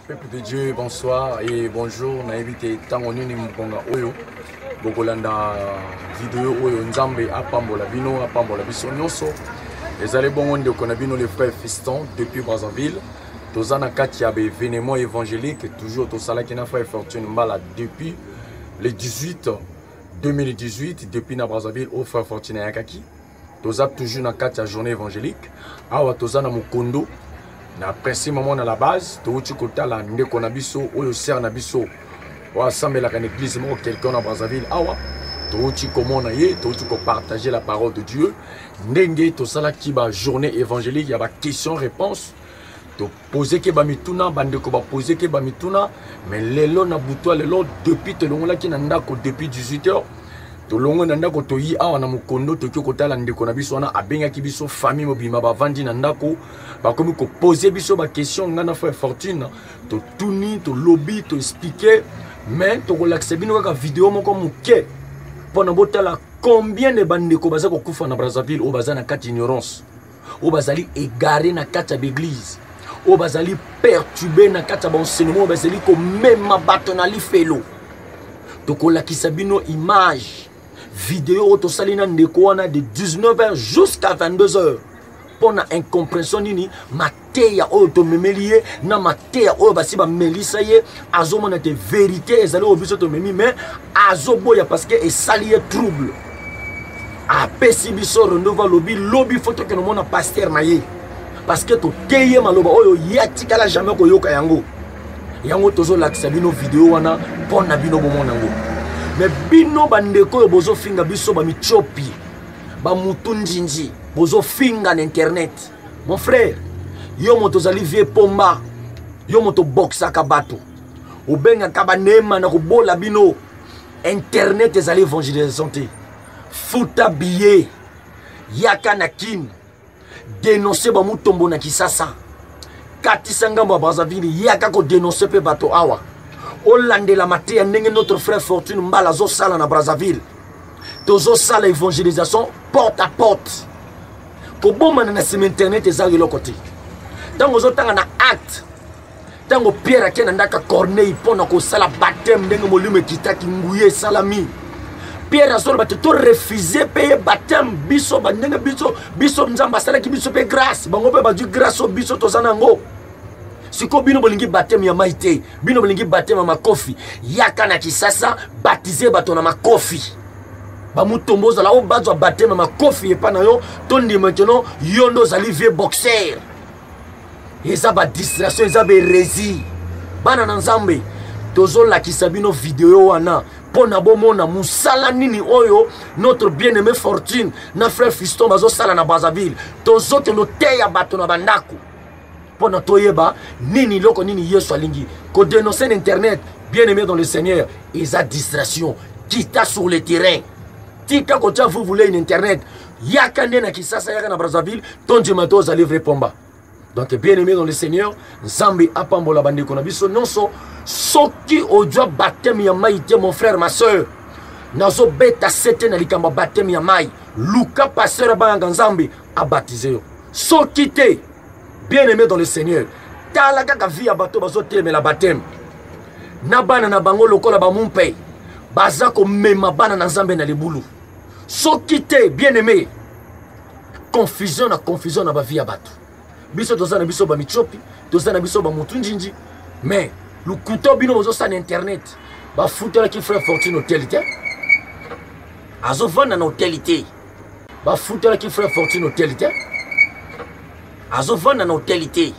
Peuple de Dieu, bonsoir et bonjour. On a invité Tangoni Mponga Oyo. Bokolanda vidéo Oyo Nzambe Apambola Bino, Apambola Biso Nyonso. Les allez bon de Konabino les frères fistons depuis Brazzaville. Tozana Katia événement évangélique toujours Tosala Kina frère Fortune Mbala depuis le 18 2018 depuis na Brazzaville au frère Fortune Yakaki. Toza toujours na Katia journée évangélique. Awa Tozana Mukondo. Na principe moment na la base, tu kota la ndeko na biso oyo ser na biso. Wa samela la église mo quelqu'un na Brazzaville awa. Tu comment na ye, tu ko partager la parole de Dieu. Ndenge to sala ki ba journée évangélique, ya ba question réponse. To poser ke ba mituna bandeko ba poser ke ba mituna, mais lelo na butwa lelo depuis te longola ki na ndako depuis 18h. To longo na ndako to yi awa na mukondo to kota la ndeko na biso na abenga ki biso famille mobima ba vandi na ndako. Ba komi ko poser biso ba question ngana frère Fortune to tuni to lobby to expliquer mais to ko l'accès bino ka vidéo moko muke pona botala combien de bandeko baza ko kufa na Brazzaville o baza na kati ignorance o bazali égaré na kati ya l'église o bazali perturbé na kati ya enseignement o bazali ko même bato na lifelo to ko lakisa bino image vidéo to salina ndeko wana de 19h jusqu'à 22h. Pour na incompréhension nini mateya oyo to memelie na mateya oyo basi ba melisa ye azomona te vérité ezali obiso to memi mais azoboya parce que esali ye trouble apesi biso renouveau lobby photo que no mona pasteur na ye parce que to teye maloba oyo yatikala jamais ko yoka yango tozo lakisa bino vidéo wana pona bino bomona ngo mais bino bandeko oyo bozo finga biso ba michopi ba mutunjinji bozo finga na internet. Mon frère, yo moto zali vie pomba, yo moto boxa kabato. Ubenga kabanema na kubola bino. Internet ezali évangélisation te. Futa billet. Yaka na kin. Dénoncer ba mutombo na Kisasa. Katisa ngambo Brazzaville yaka ko dénoncer pe bato awa. Olande la maté ndenge notre frère Fortune Mbala zo sala na Brazzaville. Tozo sala évangélisation porte à porte. Koboma na sima internet ezali lokote. Tango zotanga na acte. Tango Pierre akena ndaka Corneille pona ko sala baptême ndenge molimo kitaki nguye salami. Pierre azolo bato to refuser payer baptême biso bandenge biso nzamba sala ki biso pe grâce. Bango pe ba du grâce o biso tozana ngo. Siko bino bolingi baptême ya maite, bino bolingi baptême ya makofi. Yaka na Kisasa baptiser bato na makofi. Bamutombo zala o bazwa baptême ma kofi epa na yo tondi maintenant yondo zali vieux boxer eza ba distraction eza be rési bana na Nzambe tozo lakisa bino vidéo wana pona bomona musala nini oyo notre bien-aimé Fortune na frère Fiston bazo sala na Brazzaville tozo te no teya bato na bandako pona toyeba nini loko nini Yesu alingi ko dénoncer internet bien-aimé dans le Seigneur eza distraction quitta sur le terrain. Tika kocha vous voulez une internet yakande na Kisasa yaka na Brazzaville ton dimato za livrer pomba. Donc bien aimé dans le Seigneur Nzambe apambola bandeko na biso nonso soki ojo baptême ya maïté mon frère ma soeur nazo beta sete na likamba baptême ya mai Luka pasteur banga Nzambe a baptisé yo soki te bien aimé dans le Seigneur tala kaka via bato bazo teme la baptême na bana na bango lokola ba mumpe baza ko mema bana na Nzambe na libulu. Soki te bien aimé confusion na ba vie ya bato biso tozana biso ba michopi tozana biso ba mutunjinji mais le couteau bino bozo sa na internet ba futela ki frère Fortune hôtelité azo vanda na hôtelité ba futela ki frère Fortune hôtelité azo vanda na hôtelité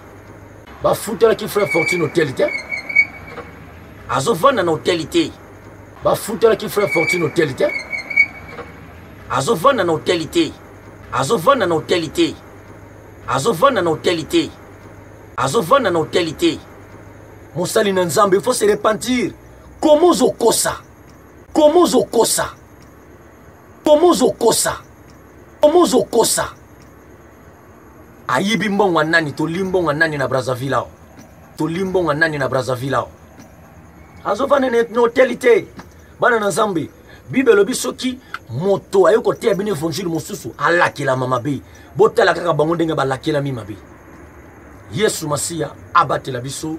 ba futela ki frère Fortune hôtelité azo vanda na hôtelité ba futela ki frère Fortune hôtelité azovanda na hôtelité azovanda na hôtelité azovanda na hôtelité azovanda na hôtelité mosali na Nzambe il faut se repentir comment zokosa ayibi mbongo nani to limbongo nani na Brazzaville ao to limbongo nani na Brazzaville ao azovanda na hôtelité bana na Nzambe Bible lobi soki moto ayo kote bine évangile mosusu alakela mama be botala kaka bango ndenge balakela mi mabe Yesu Masia abatela biso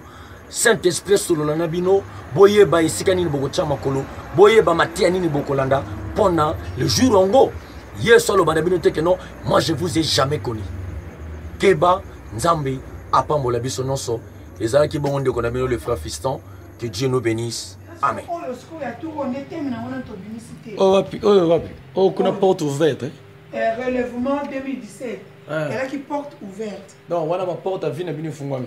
Saint-Esprit solo na bino boye ba isika nini bokotia makolo boye ba matia nini bokolanda pendant le jour ongo yeso lo bana bino te que non moi je vous ai jamais connu keba nzambe apambola biso nonso ezala ki bongo ndeko na bino le frère Fiston que Dieu nous bénisse amen. Oh kuna porte ouverte relèvement 2017 elle a qui porte ouverte donc voilà ma porte à vie na bino fungwami.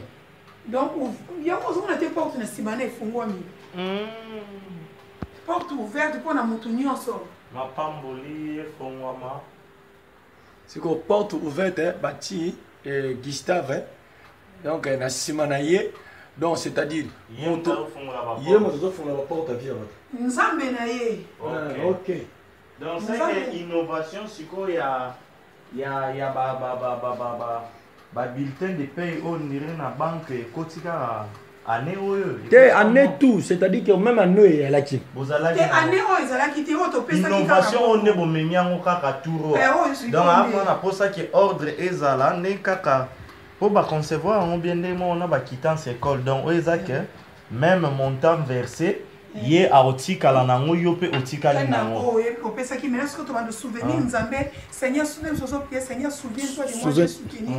Donc, il y a une porte na simane fungwami. Porte ouverte pour na mutuni ensemble. Ma pamboli fungwama. C'est quoi porte ouverte bâti Gustave donc na simanaye donc c'est-à-dire moto yé moto fungwa la porte à vie avant. Nzambe na ye. OK. Donc c'est une innovation siko ya ba bulletin de paye on dirait na banque kotika année oyo te année tout c'est-à-dire que même année elle a qui bozala te année oyo ezala ki te auto pesa ki innovation on ne bomemi yango kaka touro donc avant na posa que ordre ezala ne kaka po ba concevoir on bien des on a ba quittance école donc oyo ezake même montant versé ye a otikala nango yo pe otikali nango opesa ki mais est-ce que tu vas de souvenir nzambe Seigneur souviens soso pièce Seigneur souviens-toi de moi je soutenu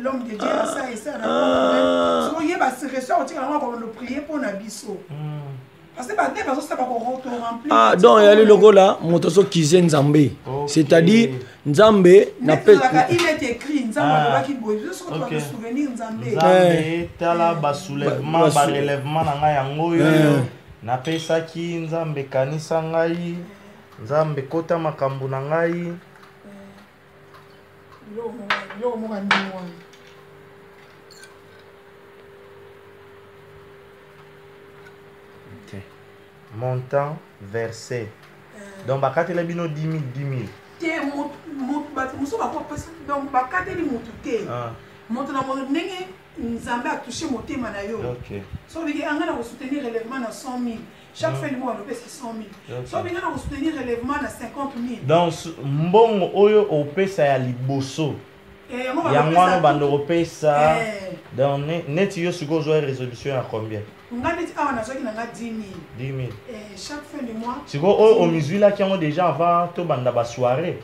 l'homme de Dieu a ça et ça na so ye ba se ressort otikala ngo le prier pour na biso parce que ba te bazo ça ba ko remplir ah donc yali logo là moto so kize nzambe c'est-à-dire nzambe na pe il est écrit nzambe ba ki boye so tu vas te souvenir nzambe nzambe tala ba soulèvement ba relèvement na nga yango yo napesaki nzambe kanisa ngai nzambe kota makambo na ngai montant versé donc bakatela bino 10 000 te muso bakopesa donc bakateli mutu te moto na mono ndenge nzambe a touché motema na yo so biki anga na soutenir relèvement na 100 000 chaque fin du mois on pèse 100 000 so biki na soutenir relèvement na 50 000 donc mbongo oyo opesa ya liboso yango wana bando opesa donc neti yo siko zo résolution ya combien ngani ti awa na soki na nga 10 000 chaque fin du mois siko o mizwila ki yango déjà avant to banda ba soirée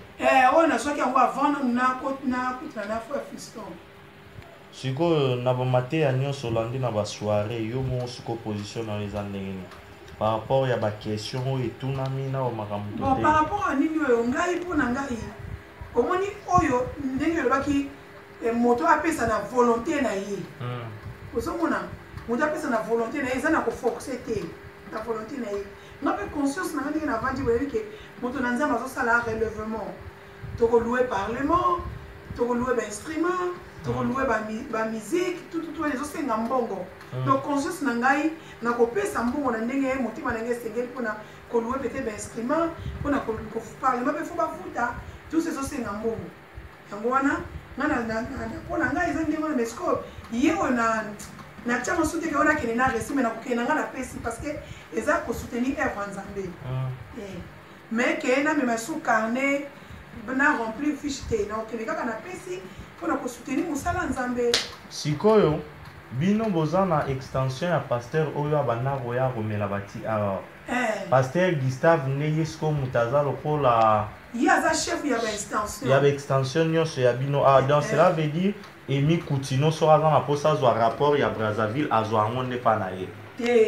oyo na soki yango avant na kutana frère Fiston siko na bomate ya nyonso landi na ba soirée yo mo siko position na les andengeni par rapport ya ba question oyo etunami na makambo te bon par rapport à nini oyo ngai mpo na ngai omoni oyo ndenge olobaki moto apesa na volonté na ye ozomona moto apesa na volonté na ye eza na koforce te na volonté na ye nga mpe conscience na nga ndenge na vandi boyebi ke moto na nzambe azosala relèvement tokoloue parlement tokoloue bainstrument tokoloue bamusike tututu ezosenga mbongo donc conscience na ngai na kopesa mbongo na ndenge motima na ngai esengeli mpona koloue peut-être bainstrument mpona parlement mpe fo bafuta tous ezosenga mbongo yango wana nga mpona ngai eza ndenge wana mesiko ye oyo na tia mosu teke oyo nakende na resi me nakokende na nga napesi parce que eza kosoutenir œuvre ya nzambe mais ke namema su carnet na remplir fiche te nakokende kaka napesi mpona kosoutenir mosala ya nzambe sikoyo bino boza na extension ya pasteur oyo abanda koya komela bati awa pasteur Gustave nde ye siko moto aza lokola ye aza chef ya baextension nyonso ya bino donc cela veut dire Emi Koutino so aza na posa azwa rapport ya Brazzaville azwa yango nde pa na ye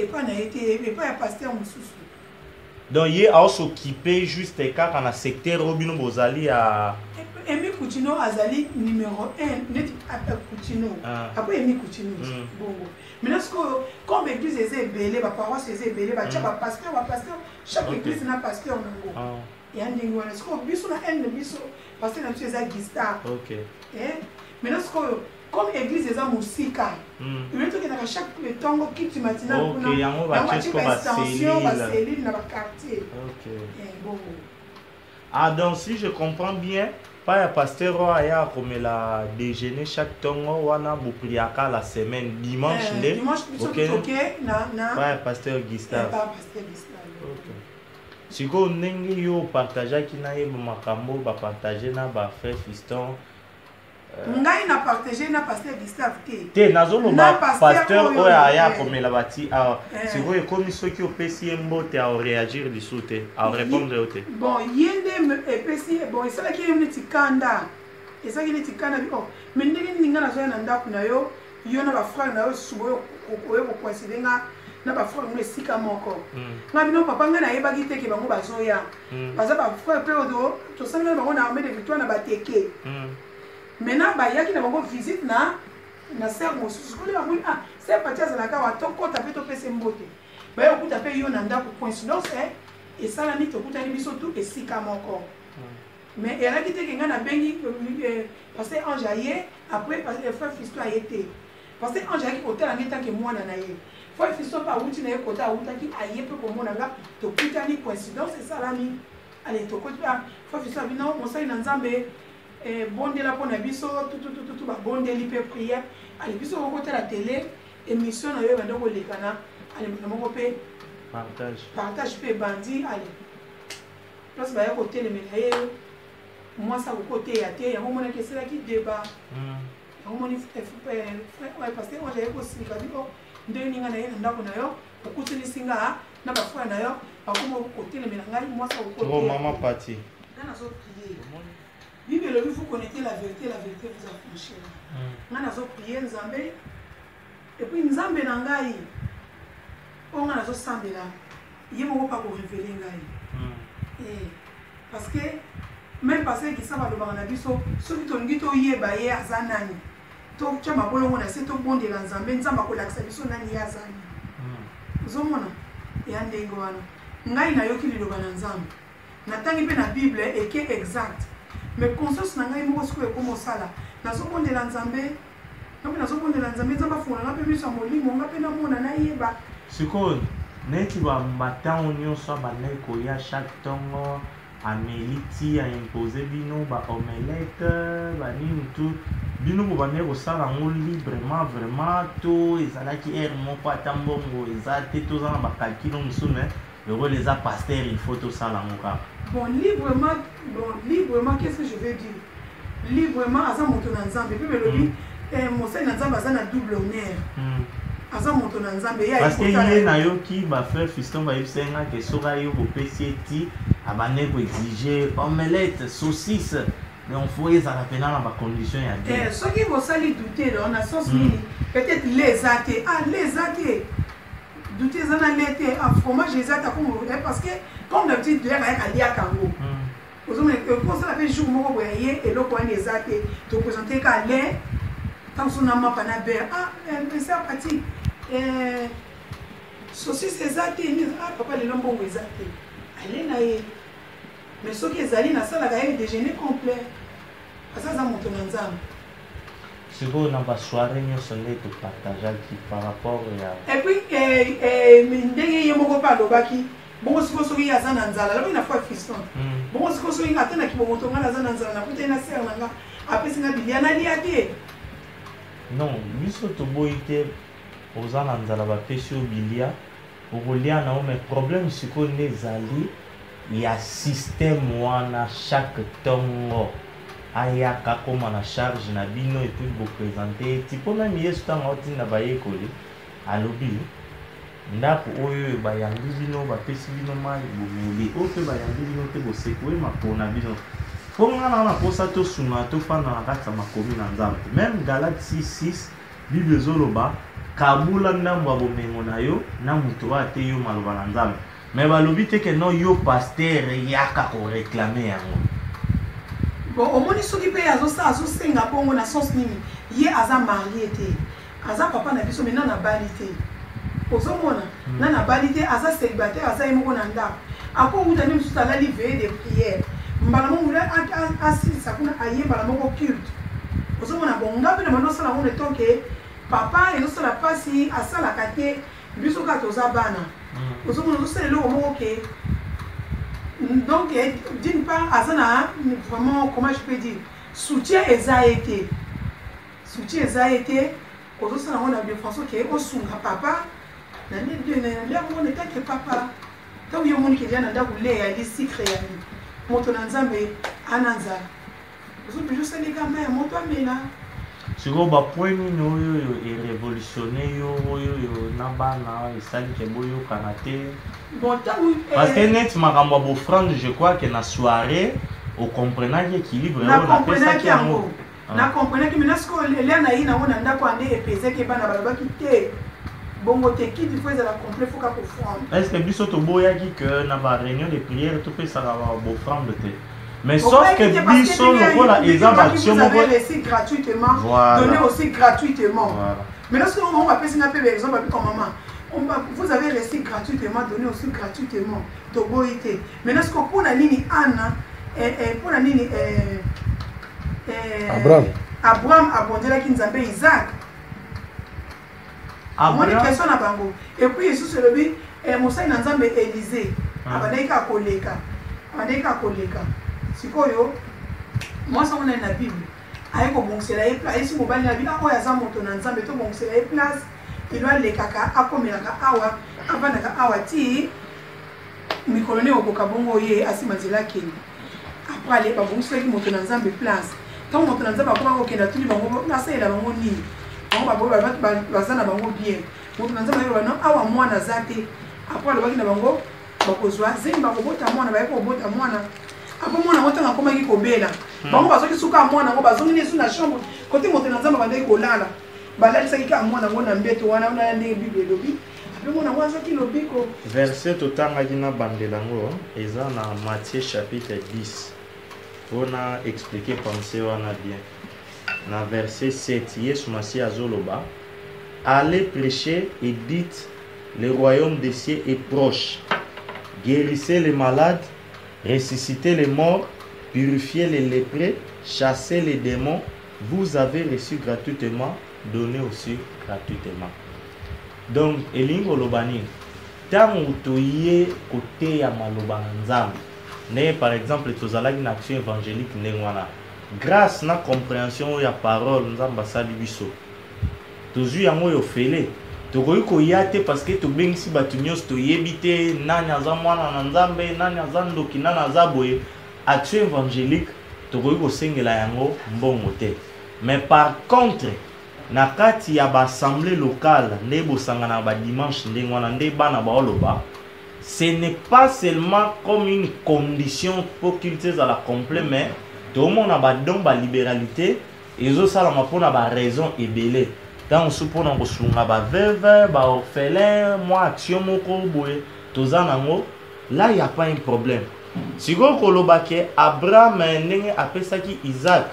pa na ye te epa ya pasteur mosusu donc ye aosokipe juste kaka na secteur oyo bino bozali ya Emi Koutino azali numéro 1 neti Koutino après Emi Koutino bongo maintenant ce comme église eza ebele baparoisse eza ebele batia bapasteur chaque église na pasteur nango ya ndenge wana sikoyo biso na ene biso pasteur na biso eza Gustave maintenant sikoyo comme église eza mosika ile tokendaka chaque ntongo kiti matinal kuna yango batie baselile na baquartier bongo donc si je comprends bien pas ya pasteur oyo aya akomela déjeuner chaque tongo wana bopriaka la semaine dimanche nde pas ya pasteur Gustave sikoyo ndenge yo opartageaki na ye bamakambo bapartage na bafrère Fiston ngai na partager na pasteur Gustave te nazoloba pasteur oyo aya komela bati sikoyo ekomi soki opesi ye mbote aoréagir lisu te aorépondre yo te bon ye nde epesi bon esalaki ye neti kanda esalaki neti kanda mais ndenge nini nga nazoya na ndako na yo yo na bafrère na yo susu oyo kocoïncide nga na bafrère ngo esika moko nga bino papa nga nayebaki te ke bango bazoya baza bafrère mpe oyo tosangana bango na armée de victoire na bateke maintenant bayaki na bango visite na ser mosusu koli bango ser pati azalaka wa tokota mpe topesa mbote baye okuta mpe yo na ndako coïncidence esalami tokutani biso tu esika moko mais elaki te ke nga nabengi pasteur Ange aye après frère Fiston aye te pasteur Ange ayaki kotala ngai tanke mwana na ye frère Fiston mpe awuti na ye kota awutaki aye mpe komona nga tokutani coïncidence esalami ale tokoti frère Fiston abi non mosali na nzambe bondela mpona biso tutututu babondeli mpe prière ale biso okotala télé émission na yo ebanda kolekana ale na moko mpe partage mpe ebandi ale place baya kotelemela ye mwasi akokoteya te yango monaki eselaki débat yango moni pasteur oyo aye kosika biko ndenge ninga na ye na ndako na yo okutelisi nga na bafrère na yo bakoma kotelemela ngai mwasi akokoteya nga nazoprie Bible elobi vous connaissez la vérité vous affranchira. Nga nazo prier Nzambe et puis Nzambe na ngai o nga nazo sambela ye moko pa ko révéler ngai. Parce que même passer qui ça va le bana biso soki tongi to yeba ye azanani. To chama bolongo na se to bondela Nzambe Nzamba ko lakisa biso nani ya azani. Uzomona ya ndengo wana. Ngai na yoki liloba na Nzambe. Natangi pe na Bible eke exact. Mais conscience na ngai moko siko ekoma osala nazobondela Nzambe ngape nazobondela Nzambe Nzambe afungola nga mpe miso ya molimo nga mpe namona nayeba sikoyo neti batango nyonso bandai koya chaque ntongo ameliti aimpose bino baomelete banini tu bino bobandai kosala yango librement vraiment to ezalaki aire moko ata mbongo eza te toza na bakalkilo mosusu me heureux les pasteurs il faut tosala yango kaka. Bon, librement, qu'est-ce que je veux dire? Librement, à ça, mon Nzambe. Puis, mon Seigneur Nzambe, à ça, un double honneur. À ça, mon Nzambe. Parce que y a yo qui va faire Fiston va yipsenga que sera yo au PCT, à baner pour exiger omelette, saucisse. Mais on faut les arrêter dans la condition y a. Ceux qui vont s'aller douter, on a sens mini. Peut-être les athées. Ah, les athées. Douter, ça n'a l'été. Ah, fromage, les athées, parce que. Comme d'habitude, tu es allé à Kango. Quand ça fait jour, moi, voyez, et l'autre, on les a te présenter qu'à l'air, tant son amant panabère. Ah, mais ça, parti. Saucisse, les athées, ah, papa, les lombons, les athées. Allez, naïe. Mais ceux qui sont allés dans la salle, il y a un déjeuner complet. Ça, ça monte dans l'ensemble. C'est bon, on va soirée, nous sommes là pour partager par rapport à. Et puis, il y a un mot par le baki. Bon, si vous avez un anzala, là, il a fait fiston. Bon, si vous avez un atteint qui vous montre un anzala, vous avez un serre, après, c'est un billet, non, lui, surtout, boité, aux anzala, va pêcher au billet, pour vous lire, non, mais problème, c'est qu'on est allé, il y a système, on a chaque temps, aya comme on a charge, na bino, et puis vous présenter, tipo, même, il y a ce temps, on a baillé collé, à l'objet. Ndako oyo bayambi bino bapesi bino mali bomeli oyo mpe bayambi bino te bosekwe makona bino mpo ngana na posa tosuna tofanda na kati ya makomi na Nzambe même Galate 6:6 Bible ezoloba kabula ndambo ya bomengo na yo na moto oyo ate yo maloba na Nzambe me balobi te ke no yo paster yaka koreklame yango. Bon omoni soki mpe azosenga bongo na sens nini ye aza marie te aza papa na biso maintenant na bali te. Ozomona na balité aza célibataire aza yemoko na ndako ako muta ni mususu alali veille de prière mbala mo mula asilisa kuna ayembala moko culte. Ozomona bonga pe na sala mo toke papa ezosala pasi asalaka te biso ka toza bana. Ozomona tosala eloko moko ke donc d'une part azana vraiment comment je peux dire soutien été kozosala ngo na défense ke osunga papa na on est que papa tant yo moni ke dia na ndako le ya li secret ya moto na Nzambe ananza Aujourd'hui, je sais les gamins, mon toi, mais là. Si vous avez point de révolutionner, parce que net makambo bofrande, je crois que na soirée, on comprenait l'équilibre. Na comprenait qui en na comprenait que maintenant ce que les na ina on anda ko ande epese ke bana baba kité. Bongo te qui il faut la complet faut ka confront. Est-ce que biso to boya ki que na ba réunion de prière tout peut ça va bofrande te. Mais sauf que biso le la exemple action vous avez reçu gratuitement, donné aussi gratuitement. Mais lorsque on va passer un peu exemple comme maman, vous avez reçu gratuitement, donné aussi gratuitement. Toboité. Mais lorsque pour la ligne Anna pour la ligne Abraham abondé là qui nous appelle Isaac. Moi des questions à bango. Et puis Jésus se levé Moussa Nanzambe Élisée. Abandeka koleka. Abandeka koleka. Sikoyo, moi ça on est dans la Bible. Aïe comme on s'est là et place. Si mon bal la Bible, ah ouais ça monte dans ensemble. Tout bon c'est là et place. Il doit les kaka, à comme la kaka awa, avant la kaka awa ti. Mi colonné au Bokabongo yé asimazila kini. Après les babons c'est qui monte dans ensemble place. Quand on monte dans ensemble, après on kena tout le bango, là c'est la bango ni. On va boire bazana bango bien. Monte dans ensemble là non awa moi na zate. Après le baki na bango, bakozwa zimba kobota mwana ba ko bota mwana. Après moi on a comment il kobela bango bazoki suka mwana ngo bazongi nesu na chambre côté monter na nzamba bandai kolala balali saki ka mwana ngo na mbeto wana ona ndenge bible lobi après mwana ngo azoki lobiko verset totanga kina bandela ngo eza na Matthieu chapitre 10 on a expliqué penser wana bien na verset 7 Yesu Masi azoloba allez prêcher et dites le royaume des cieux est proche guérissez les malades ressuscitez les morts, purifiez les lépreux, chassez les démons, vous avez reçu gratuitement, donnez aussi gratuitement. Donc, elingo lobani, tant que tu es côté ya maloba nzambe, né par exemple tozalaki na action évangélique ndengwana, grâce na compréhension ya parole nzamba sali biso, tozu yango yo fele. Tokoki koya te parce que tobengisi bato nyonso toyebi te nani aza mwana na nzambe nani aza ndoki nani aza boye action évangélique tokoki kosengela yango mbongo te. Mais par contre na kati ya baassemblée locale nde bosangana badimanche ndenge wana nde bana baoloba ce n'est pas seulement comme une condition pour qu'ils ezala complet mais tomona badon balibéralité ezosalama mpona baraison ebele. Dans ce point, on a ba veuve, ba orphelin, moi action moko boye, tozanango, là il y a pas un problème. Si go kolobake Abraham ndenge apesaki Isaac,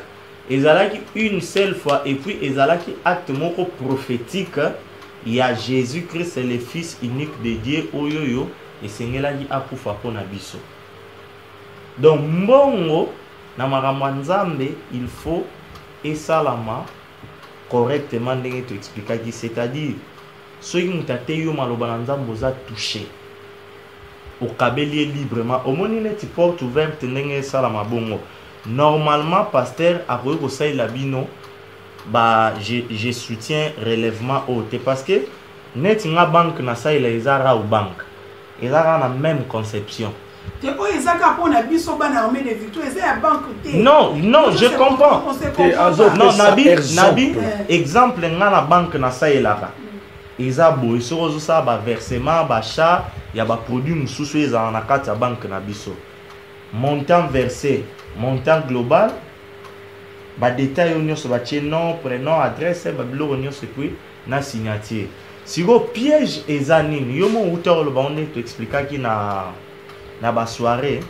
ezalaki une seule fois et puis ezalaki acte moko prophétique, il y a Jésus-Christ c'est le fils unique de Dieu oyoyo et sengelaki akufa pona biso. Donc mbongo na makambo nzambe il faut esalama correctement ndenge tu expliquer c'est-à-dire ceux qui ont été yo maloba na nzambe oza touché au kabeli librement au moni net porte ouverte ndenge sala mabongo normalement pasteur akoki kosalela bino ba je soutiens relèvement haute parce que net nga banque na salela ezara ou banque ezara na même conception. Non, non, je comprends. Non, Nabi, exemple, nga na banque na saelaka. Eza boy, so ça ba versement, ba chat, ya ba produit mususu eza na kati ya banque na biso. Montant versé, montant global, ba détail nyonso ba tie nom, prénom, adresse, ba biloko nyonso puis na signature. Si go piège eza nini, yo mo uta lo ba on te expliquer ki na ba soirée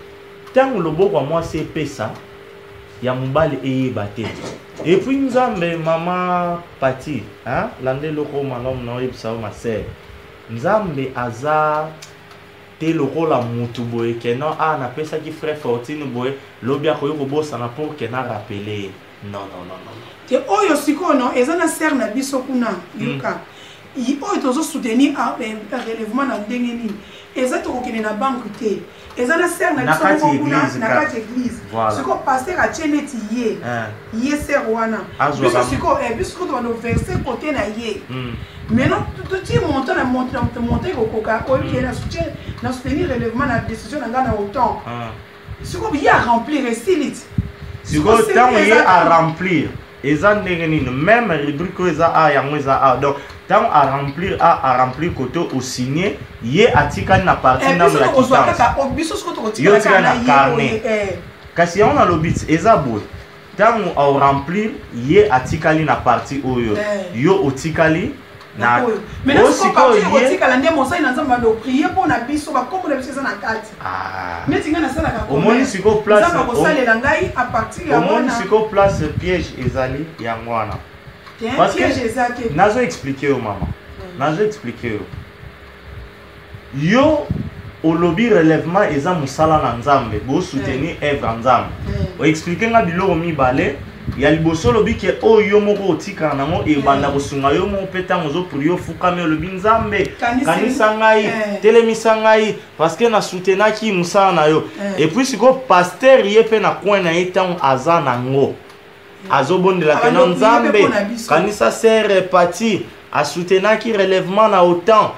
tant le beau moi c'est pesa ya mobali eyebate et puis nzambe maman pati hein lande loko malom na yebisa ma sœur nzambe aza te loko la mutu boye que non ah na pesa ki frère Fortune boye lobia ko yoko bossa na pour que na rappeler non te oyo sikono ezana sœur na biso kuna yuka il oyo tozo soutenir un relèvement na ndenge nini ezatu kokene na banque te ezana sœur na biso kuna na kati église siko pasteur a cheneti ye sœur wana biso siko biso to no verser côté na ye maintenant tout ti monter na monter kokoka oyo qui est na soutien na soutenir relèvement na décision na ngana autant siko bien remplir silit Si vous avez à remplir, même rubrique donc tant à remplir côté au signé, y a article na partie dans la quittance. Yo tika na carnet. Kasi on a l'obit ezabo. Tant à remplir, y a article na partie oyo. Yo otikali na mais là c'est pas otikala ndé mosa ina nzamba do prier pour na biso ba comme na biso na kati. Mais tinga na sala ka. Au moins si ko place. Ça va ko salela ngai à partir ya wana. Au moins si ko place piège ezali ya ngwana. Parce que nazo expliquer au maman. Nazo expliquer yo au lobby relèvement eza musala na nzambe bo soutenir œuvre nzambe. O expliquer nga biloko mibale ya liboso lobby ke o yo moko otika nango e banda kosunga yo mo peta ngozo pour yo fukame lobby nzambe kanisa ngai telemisa ngai parce que na soutenaki musala na yo et puis siko pasteur yepe na coin na etan aza nango azobondela ke na nzambe kanisa sert parti a soutenaki relèvement na autant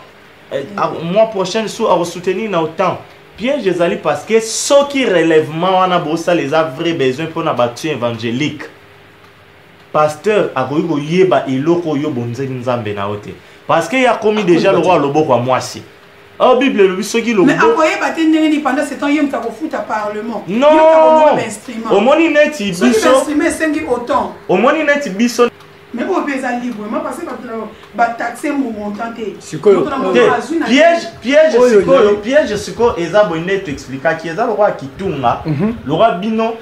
mois prochain sous à soutenir na autant piège ezali parce que ceux qui relèvement wana bosa les a vrai besoin pour na batu évangélique pasteur akoyiko yeba eloko yo bonzeli nzambe na ote parce que ya commis déjà le roi loboko à moi si oh bible le ceux qui le mais akoye baté ndenge pendant ce temps yem ta ko futa parlement non au moni net biso instrument sengi autant au moni net biso mais au beza librement parce que ba taxer mon montant piège siko ezabo net expliquer qui ezabo roi kitunga le roi bino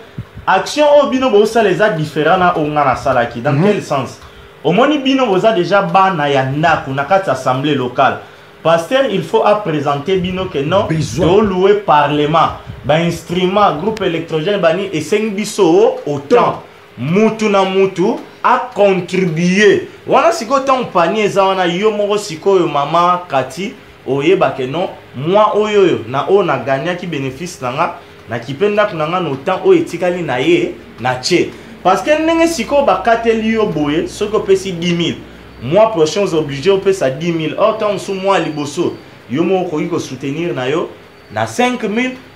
action au bino bosa les a différents na onga na salaki dans quel sens au moni bino bosa déjà bana ya ndaku na kati assemblée locale pasteur il faut à présenter bino que non to louer parlement ba instrument groupe électrogène bani et 5 biso autant mutu na mutu a contribuer wana siko tant panier za wana yo moko siko yo mama kati oyeba ke non moi oyo na o na gagner ki bénéfice nanga na kipenda kunanga no temps o etikali na ye na che parce que ndenge siko bakateli yo boye soko pesi 10 000 mois prochain vous obligé au pesa 10 000 or tant sous mois liboso yo moko ko soutenir na yo na 5 000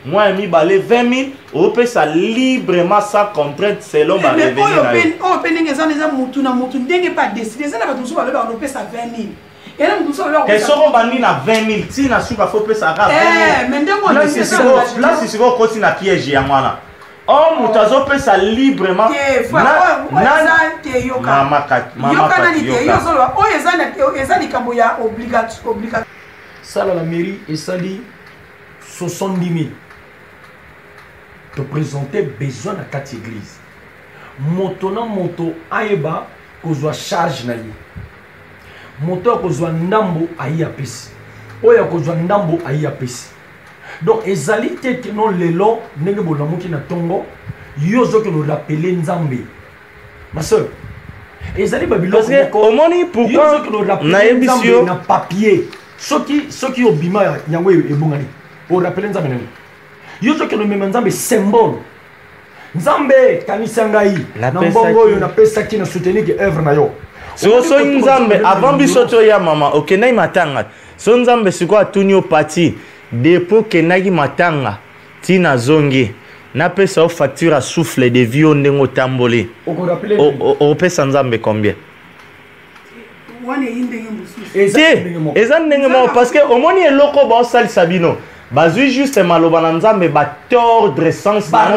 moi mi balé 20 000 au pesa librement sans contrainte selon ma revenu na yo o pendenge za neza mutu na mutu ndenge pas décider ça na batu so ba lo pesa 20 000 et là mutu so lo que soko bani na 20 000 ti na suka faut pesa ka 20 000 mais ndenge là c'est siko koti na piège ya mwana oh mutazo pesa librement ça la mairie et ça dit 70 000 te présenter besoin de 4 églises moto na moto aeba kozwa charge na ye moto kozwa ndambo ayi apesi oya kozwa ndambo ayi apesi donc ezali te que non lelo ndenge bolamuki na tongo yozo que nous rappeler nzambe ma soeur ezali babilo parce que au moni pourquoi na ebisio na papier soki obima yango ebongani pour rappeler nzambe nani yozo que nous même nzambe symbole nzambe kanisa ngai na mbongo yo na pesa ki na soutenir que œuvre na yo so nzambe avant biso to ya mama okena matanga so nzambe siko atunyo parti dépôt kenaki matanga tina zongi na pesa o facture à souffle de vie ndenge otamboli o pesa nzambe combien eza ndenge mo parce que au moni eloko ba osalisa bino bazui juste maloba na nzambe ba tordre sens ba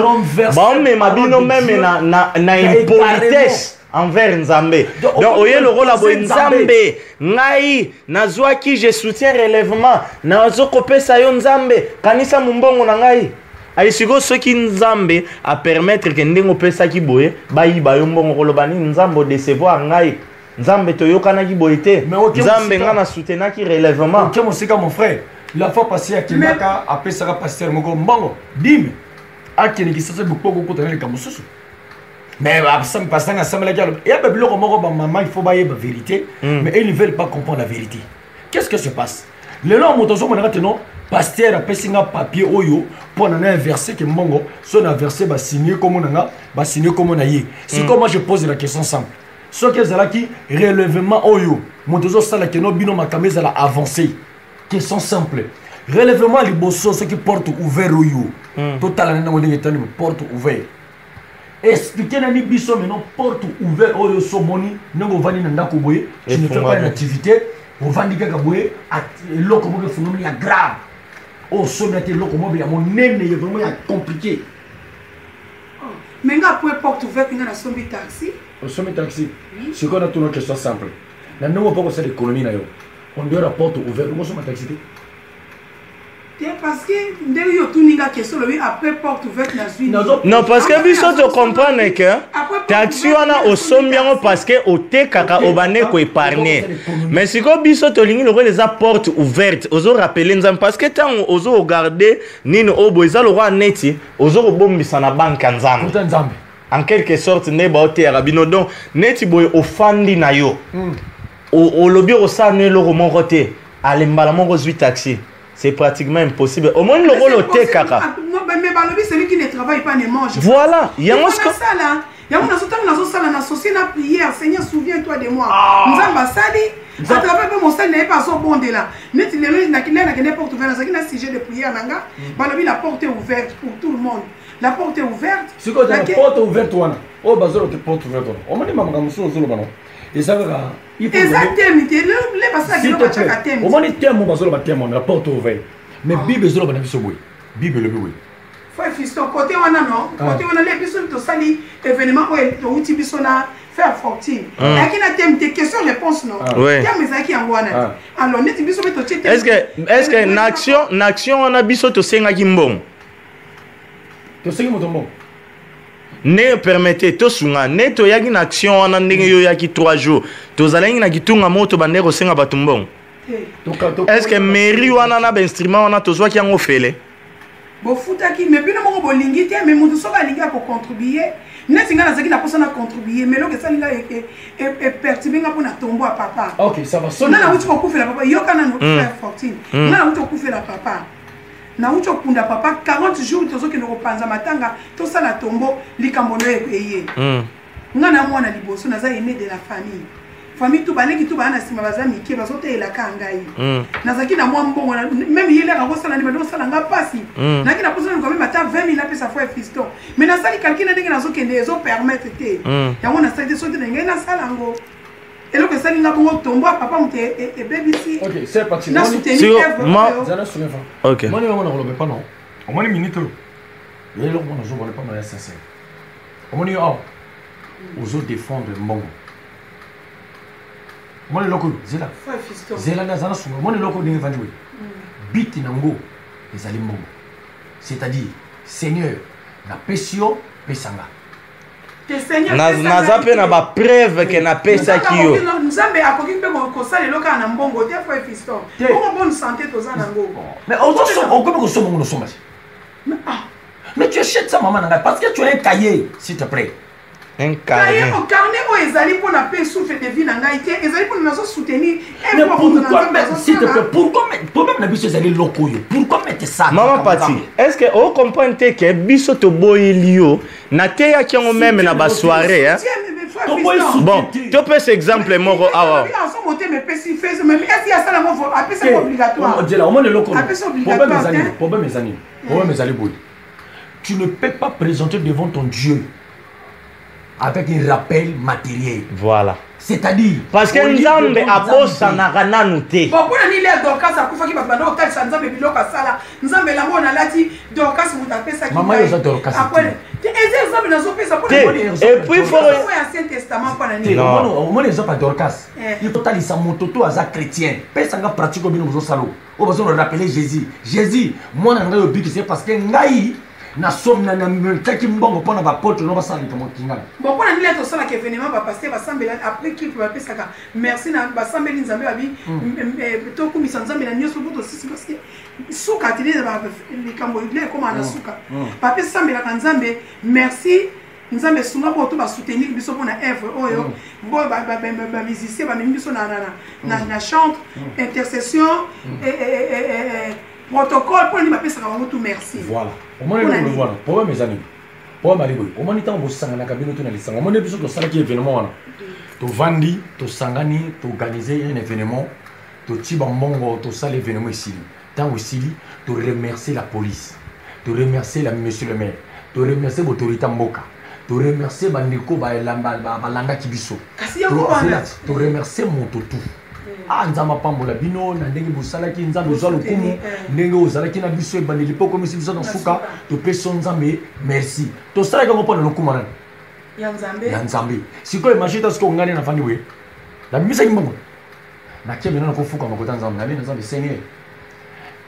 me mabino même na impolitesse envers nzambe donc oye le rôle abo nzambe ngai nazwaki je soutiens relèvement nazokopesa yo nzambe kanisa mumbongo na ngai aisiko soki nzambe a permettre que ndenge opesaki boye bayiba yo mbongo koloba nini nzambe décevoir ngai nzambe toyokanaki boye te nzambe nga na soutenaki relèvement ok mosika mon frère la fois passée akendaka apesaka pasteur moko mbongo dime akenekisa so bokoko kotana likambo susu mais parce que ensemble il y a des gens maman il faut bailler la vérité mais ils ne veulent pas comprendre la vérité. Qu'est-ce que se passe le long motozo mon non pasteur a passé un papier oyo pour en inverser que mongo son inversé va signer comme on a va signer comme on a y c'est comme moi je pose la question simple ce que ça là qui relèvement oyo motozo ça là que no bino makameza la avancer question simple relèvement les bossos ce qui porte ouvert oyo total na ngone porte ouvert expliquer nani biso maintenant porte ouverte oyo somoni ndenge ovandi na ndako boye tu ne fais pas une activité ovandi kaka boye eloko moko efungomi ya grave oyo somi ate eloko moko ya monene ya vraiment ya compliqué mais nga po porte ouverte nga na sombi taxi osombi taxi sikoyo natuna question simple na ndenge mpo kosala économie na yo on doit la porte ouverte okosomba taxi te parce que ndenge yo tuninga question lobi après porte ouverte na zwi non parce que biso to comprendre que taxi wana osombi yango parce que otekaka obane ko épargner mais sikoyo biso tolingi lokola eza porte ouverte ozo rappeler nzambe parce que ntango ozo regarder nini obo eza lokwa neti ozo kobombisa na banke ya nzambe en quelque sorte nde baoteyaka bino donc neti boye ofandi na yo olobi osala no eloko moko te alembala moko ozwi taxi. C'est pratiquement impossible. Au moins, le rôle au thé, kaka. Mais Balobi, celui qui ne travaille pas ne mange. Voilà. Il y a ça là. Il y a un associé dans associé la prière. Seigneur, souviens-toi de moi. Nous avons sali. À travers mon sel n'est pas son bon de là. Net il n'a qu'une porte ouverte. C'est un sujet de prière nanga. Balobi, la porte est ouverte pour tout le monde. La porte est ouverte. C'est quoi la porte ouverte wana? Oh bazolo te porte ouverte wana. On m'a dit maman muso zolo bano. Et ça va. Exactement. Les passages qui vont chaque thème. Au moins les thèmes bazolo ba thème on la porte ouverte. Mais Bible zolo bana biso boy. Bible le boy. Faut fiston côté wana non. Côté wana les biso to sali événement to uti biso na faire fortune. Là qui na thème des questions réponses non. Thème ça qui en wana. Alors net biso to check. Est-ce que n'action on a biso to senga kimbon. To senga motombo. Ne permettez to sunga ne to yaki na action wana ndenge yo yaki 3 jours to zalengi na kitunga moto bandeko senga batumbon. Est-ce que mairie wana na ba instrument wana to zwa ki yango fele? Bo futaki mais bino moko bolingi te mais mutu soka linga ko contribuer netinga na zaki na posa na contribuer mais loke salinga e perturber nga pona tombo a papa. OK, ça va sonner. Na wuti ko kufela papa yoka na no faire fortune. Na wuti ko kufela papa. Na wuti ko kunda papa 40 jours tozo ke no panza matanga to sala tombo likambo no eye. Nga na mwana liboso na za aimé de la famille. Famille tout bané qui tout bana sima bazami ki bazote la kangai. Nazaki na mwa mbongo même yele ka kosala ni bado sala nga pasi. Naki na posa ngo même ata 20 000 pesa fois fiston. Mais na sali calcul ndenge nazo kende ezo permettre te. Yango na sali sote ngai na sala ngo. Elo que sali nga bongo tombo papa mute et baby si. OK, c'est parti. Na soutenir moi zana souvenir. OK. Moi on ne pas non. Au moins une minute. Et là on ne voit pas mal sincère. Au moins aux autres défendre mbongo. Moi le loko zela zela na zana sunga moi le loko ndenge vandiwe biti nango ezali mbongo c'est-à-dire Seigneur na pesio pesanga naza pe na ba preuve que na pesa kiyo nzambe akoki mpe ko sala loka na mbongo te fois fiston pour bonne santé toza nango mais on peut que somo no soma mais tu achètes ça maman nanga parce que tu as un cahier s'il te plaît. Un carnet. Un carnet où ils allaient pour la paix souffle de vie dans Haïti, ils allaient pour nous soutenir. Mais pourquoi mettre, s'il te plaît, pourquoi mettre, pourquoi mettre biso zali loko yo? Pourquoi mettre ça? Maman Pati, est-ce que vous comprenez que biso to boy lio na te ya ki ngo même na ba soirée hein? Bon, tu peux cet exemple moko awa. Tu ne peux pas présenter devant ton Dieu avec un rappel matériel. Voilà. C'est-à-dire parce que Nzambe abosa na kana nuté. Pourquoi ni les Dorcas a kufa ki ba bando hotel sa Nzambe biloka sala. Nzambe la mona lati Dorcas mu tapé ça ki. Maman yo Dorcas. Après, et Nzambe na zo pesa pour le et puis faut Ancien Testament pas na ni. Non, au moins les pas Dorcas. Il faut tali sa mototo aza chrétien. Pesa nga pratique bino zo salo. O besoin de rappeler Jésus. Jésus, moi na nga obi c'est parce que ngai na somme na taki mbongo pona ba pote no basali to mokinga bon pona ni leto sala ke événement ba passer ba sambela après qui va passer ka merci na ba sambeli nzambe abi to ku misanzambe na nyoso buto sisi parce que suka tili ba le kambo ile comme na suka pa pe sambela ka nzambe merci nzambe sunga bo to ba soutenir biso pona œuvre oyo bo ba musicien ba biso na chante intercession et protocole pour ni ça va tout merci. Voilà. Au moins le voilà. Pour mes amis. Pour Malibo. Au moins temps vous sangana kabino to na lisanga. Au moins biso to sala ki événement wana. To vandi, to sangani, to organiser un événement, to tiba mbongo, to sala événement ici. Tant aussi to remercier la police, to remercier la monsieur le maire, to remercier l'autorité mboka, Tu remercies Bandeko Balanga Kibiso. Tu remercies Mototou. Ah, Nzama Pambola Bino, Nandegi Boussalaki, Nzambe Zolukumu, Nengo Zalaki Nabiso et Bandelipo comme si vous êtes dans Souka, tu peux son Nzambe, merci. Tu sais qu'on peut le Kumaran. Yanzambe. Si tu imagines ce qu'on gagne dans la famille, la mise à l'imam. Na kia maintenant qu'on fout comme côté Nzambe, na bien Nzambe Seigneur.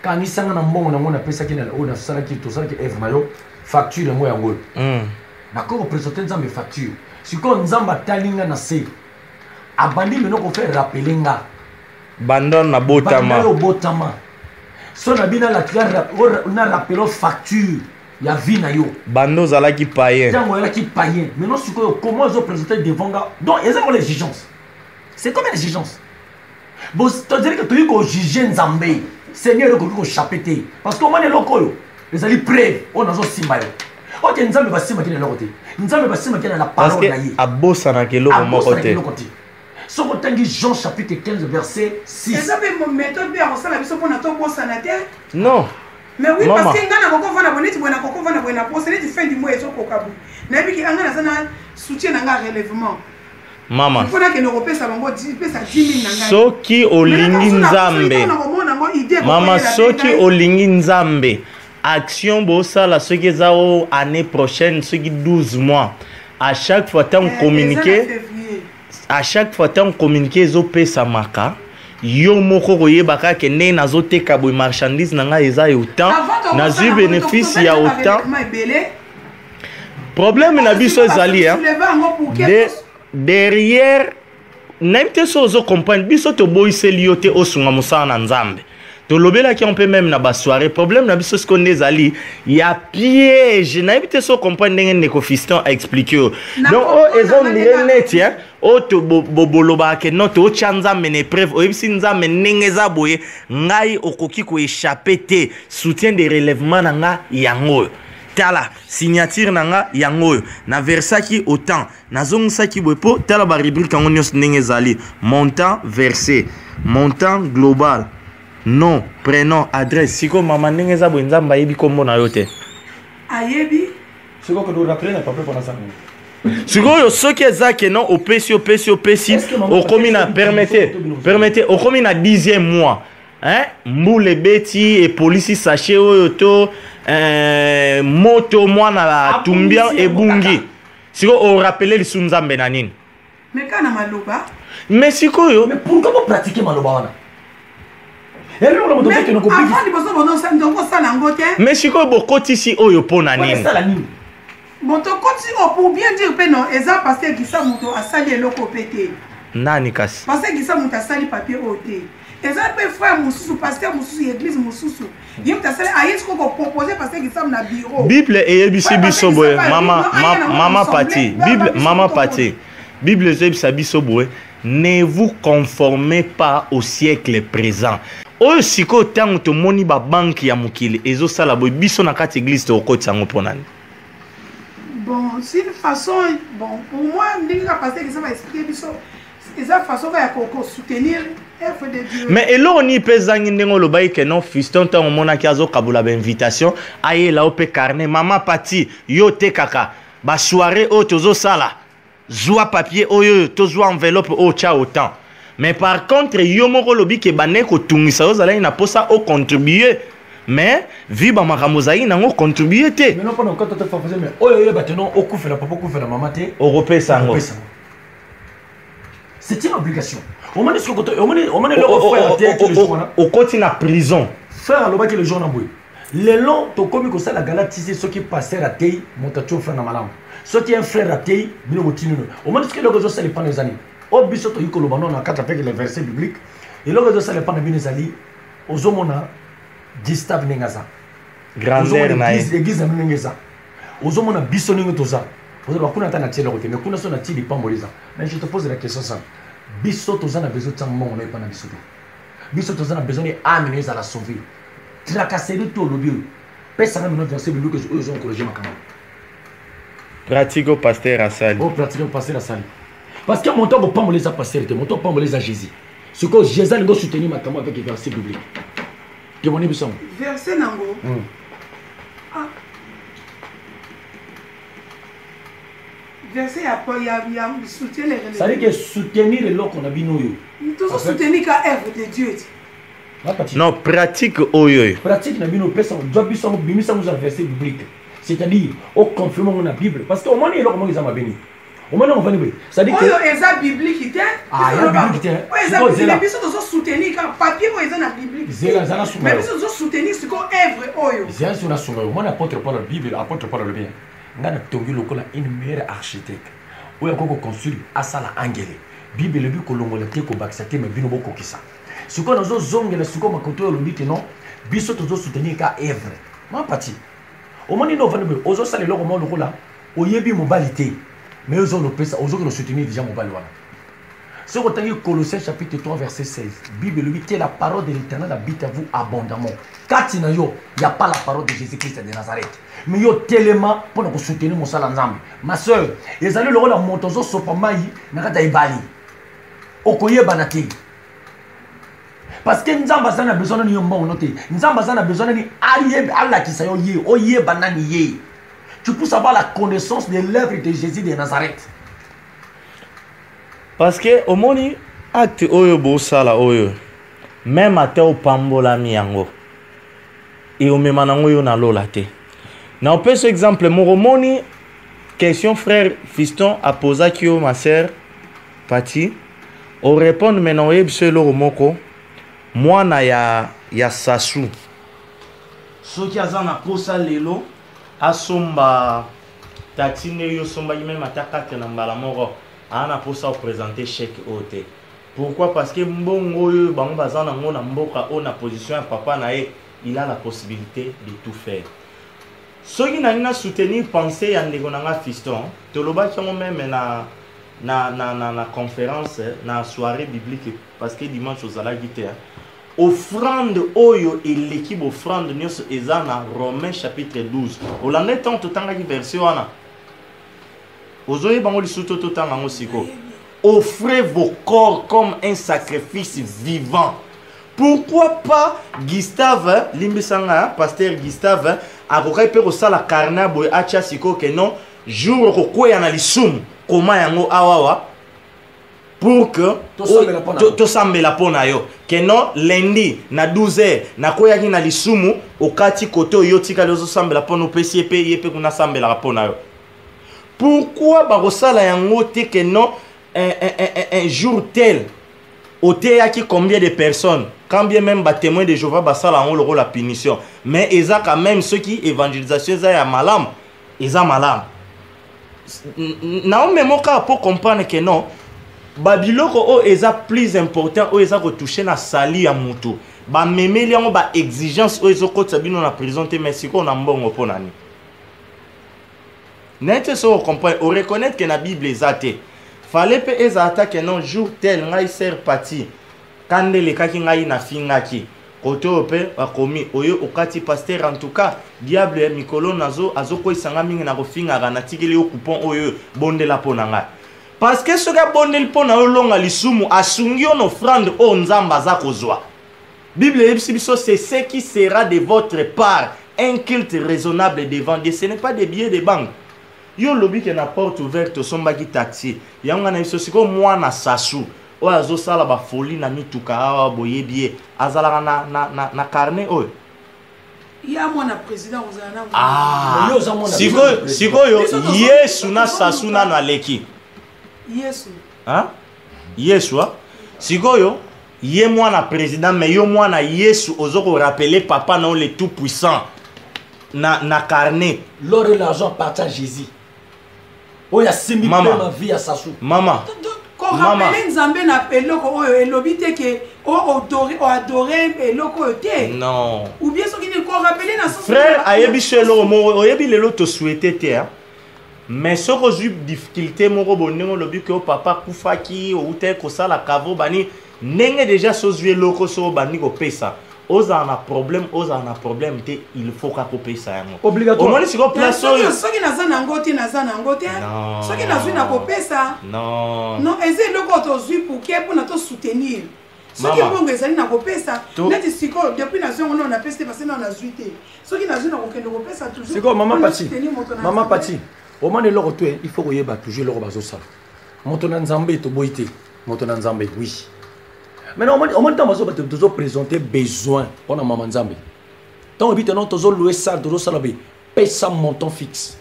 Quand il s'en a un bon, on a appelé ça qui est au na salaki, tout ça qui est mayo, facture moi yango. D'accord, on présente Nzambe facture. Si qu'on Nzamba talinga na se, abandi maintenant qu'on fait rappeler nga. Bandon na botama. Bandon botama. So na bina la claire na rappelo facture ya vie na yo. Bando zalaki païen. Tango zalaki païen. Maintenant si comment ils ont présenté devant nga. Donc ils ont l'exigence. C'est comme une exigence. Bon, tu dirais que tu es ko juger Nzambe. Seigneur ko chapeter parce que on est lokoyo. Les ali preuve on a zo simba yo. OK Nzambe ba simba kina lokote. Nzambe ba simba kina la parole na ye. Abosa na kelo mo côté. So kotangi Jean chapitre 15 verset 6. Est-ce que mon méthode bien on sala biso pona to bossa na terre? Non. Mais oui parce que ngana koko vana boneti bona koko vana bona pour c'est fin du mois et so kokabu. Na bi ki ngana sana soutien nga relèvement. Mama. Il faut que l'Europe ça bango 10 pesa 10 000 nanga. Soki olingi Nzambe. Mama soki olingi Nzambe. Action bossa la soki zao année prochaine soki 12 mois. À chaque fois tant communiquer. À chaque fois tant communiquer zo pesa maka. Yo moko koyebaka ke ne nazoteka boy marchandise nanga eza autant. Nazu bénéfice ya autant. Problème na biso ezali hein. Derrière n'importe chose aux compagnies biso to boyse lioté au sunga musana Nzambe to lobela qui on peut même na ba soirée problème na biso ce qu'on est ali il y a piège n'importe chose compagnie ndenge ko fiston a expliquer donc oh ezon net hein oh to boboloba ke no to chanza mene preuve o ibisi Nzambe ndenge za boye ngai okoki ko échapper te soutien de relèvement nga yango tala signature nanga yango na versaki autant nazong saki bopo tala ba rubrique ngo nyos ndenge zali montant versé montant global nom prénom adresse siko mama ndenge za Nzamba yebi kombo na yote ayebi siko ko do rappeler na papa pour ça siko yo soki ezake non opesi o komina permettez o komina 10e mois hein mboule beti et police sachet oyo moto mwana la tumbia ebungi siko o rappeler le Nzambe na nini mais kana maloba mais siko yo mais pourquoi vous pratiquer maloba wana mais siko bokoti si oyo pona nini moto koti pour bien dire pe non eza parce que gisa moto asali eloko pété nani kasi parce que gisa moto asali papier oté eza pe frère mususu pasteur mususu église mususu yim ta sala ayet ko proposer parce que gisa na bureau bible eyebisi biso boye mama pati bible ezebisa biso boye ne vous conformez pas au siècle présent oyo siko tango to moni ba banque ya mokili ezo sala boye biso na kati église to okoti yango ponani. Bon, c'est une façon, bon, pour moi, je ne sais pas si ça va expliquer, c'est une façon de soutenir l'œuvre de Dieu. Mais et là, on y peut dire le bail que non, fiston, tant on a kiazo kabula invitation, aïe là, on peut carnet, maman pati, yo te kaka, ba soirée, oh, tozo sala, zoua papier, oh, yo, tozo enveloppe, oh, tcha autant. Mais par contre, yo moko lobi ke bané ko tungisa, vous allez na posa au contribuer. Mais viba makamozaï n'a pas contribué. Mais non, pas quand tu fais mais oh yo bâtiment au coup fait la papa coup fait la maman té européen sango. C'est une obligation. On m'a dit ce que on m'a dit le au continent prison. Faire le bac le jour na boy. Les longs to comme que ça la galaxie ceux qui passaient la taille montacho frère na malam. Ceux qui un frère la taille bino botinu. On m'a dit que le gozo ça les prend les années. Au biso to yiko lo banon na quatre avec les versets bibliques. Et le gozo ça les prend bien les ali. Aux homona Gustave Nengaza. Grandeur na église na Nengaza. Ozomona biso ningo toza. Ozoba kuna tana tiela côté mais kuna so na tili pamboleza. Mais je te pose la question ça. Biso toza na besoin de temps mon na pas na biso. Biso toza na besoin de amener à la sauver. Tracasserie tout le bio. Pesa na notre verset biblique que eux ont corrigé makama. Pratico pasteur Asali. Oh pratico pasteur Asali. Parce que mon temps pamboleza pasteur, mon temps pamboleza Jésus. Ce que Jésus ngo soutenir makama avec les versets bibliques. Verset nango. verset il y a soutien les religions. Ça veut dire que soutenir le lot qu'on a vu nous. Toujours soutenir qu'à œuvre de Dieu. Non, pratique oyo. Pratique na bino pesa job biso bimisa nous verset biblique. C'est-à-dire au confirmer la Bible parce que au moins il y a comment ils ont béni. Au moins on va nous. Ça dit que oyo biblique était. Ah, il y a biblique était. Oyo biso dozo soutenir quand papier oyo na biblique. Zela zala suma. Mais biso dozo soutenir ce qu'on œuvre oyo. Zela suna suma. Moi apôtre Paul la Bible, apôtre Paul le bien. Ngana tongi lokola une meilleure architecte. Oyo koko construire asala angele. Bible le but kolongola te ko bakisate mais bino boko kisa. Ce qu'on a zongela ce qu'on m'a côté le dit non. Biso tozo soutenir ka œuvre. Ma partie. Au moins nous venons aux salles le moment lokola. Oyebi mobilité. Mais eux ont le soutenir déjà mobile. Si vous regardez Colossiens chapitre 3 verset 16, Bible lui dit la parole de l'Éternel habite à vous abondamment. Quand il n'y a pas la parole de Jésus-Christ de Nazareth. Mais il y a tellement pour nous soutenir mon salle ensemble. Ma soeur, ils allaient le rôle à Montozo Sopamaï, Nakata Ibali. Okoye Banati. Parce que nous avons besoin de nous noter. Nous avons besoin de nous allier à la qui s'est oye banani. Tu peux savoir la connaissance de l'œuvre de Jésus de Nazareth. Parce que au moni acte oyo bosala oyo même ate o pambola miango et o memanango yo na lola te. Na peut ce exemple moromoni question frère fiston a posé qui o ma sœur Pati o répondre maintenant e biselo moko mwana ya sasu soki azana posa lelo asomba tatine yo somba même atakate na mbala moko ana posa présenter chèque ote. Pourquoi? Parce que mbongo yo bango bazana ngona mboka ona position ya papa na ye, il a la possibilité de tout faire. Soki na soutenir penser ya ndeko nanga fiston, toloba chango même na conférence na soirée biblique parce que dimanche aux ala gite offrande oyo et l'équipe offrande nyos ezana Romains chapitre 12. Olande tant tanga ki verset wana. Ozoye bango lisuto tanga ngosiko. Offrez vos corps comme un sacrifice vivant. Pourquoi pas Gustave Limbisanga, pasteur Gustave, a repéré au sala carna boy acha siko que non jour ko ya na lisum koma yango awawa pour que to sambela pona yo que non lundi na 12h na koya ki na lisumu okati koto yo tika lezo sambela pona pesi pe yepe kuna sambela pona yo. Pourquoi barosala yango te que non un jour tel au qui combien de personnes quand bien même ba témoin de Jéhovah basala yango le rôle la punition mais eza quand même ceux qui évangélisation eza ya malam eza malam na on même cas pour comprendre que non babiloko o eza plus important o eza ko toucher na sali ya mutu ba memeli yango ba exigence o ezo ko tsabino na prison te mais siko na mbongo ponani. N'est-ce pas comprendre on reconnaître que la Bible est athée. Fallait pe ezata que non jour tel ngai ser parti kande le kaki ngai na fingaki kote ope akomi oyo okati pasteur en tout cas diable mikolo nazo azoko isanga mingi na kofinga na tikeli yo coupon oyo bondela pona ngai parce que ce gars bondel pona longa lisumu asungi on offrande o nzamba za kozwa. Bible ebiso c'est ce qui sera de votre part un culte raisonnable devant Dieu, ce n'est pas des billets de banque. Yo lobi ke na porte ouverte somba ki taxi yanga na biso siko mwana sasu o azo sala ba folie na mituka awa boyebie azala na carnet oyo ya mwana président ozana siko yo Yesu na sasu na na leki Yesu Yesu siko yo ye mwana président mais yo mwana Yesu ozoko rappeler papa non le tout puissant na carnet l'or et l'argent partage Jésus. Oh, il y a 6 000 ma vie à Sassou. Maman. Quand rappelle Nzambe na peloko et lobite que adorer peloko te. Non. Ou bien ce qui ne qu'on rappelle na frère ayebi shelo mo oyebi lelo to souhaiter te mais ce que j'ai difficulté mon bonengo lobi que papa kufaki ou te ko sala kavo bani nenge déjà sozue loko so bani ko pesa. Oza na problème te il faut ka couper ça yango obligatoire. Au moins si ko place soki nazana ngote soki nazui na kopesa non eze loko to zui pour na to soutenir soki bongo ezali na kopesa neti siko depuis nation on a peste parce que on a zuité soki nazui na kokende kopesa toujours siko maman Pati au moment de l'autre, il faut que vous toujours l'autre bazo ça. Monton Nzambe to boité, Monton Nzambe oui. Maintenant au moment de bazo toujours présenter besoin on a maman Nzambe. Tant on dit non toujours louer ça, toujours ça laver, paye ça montant fixe.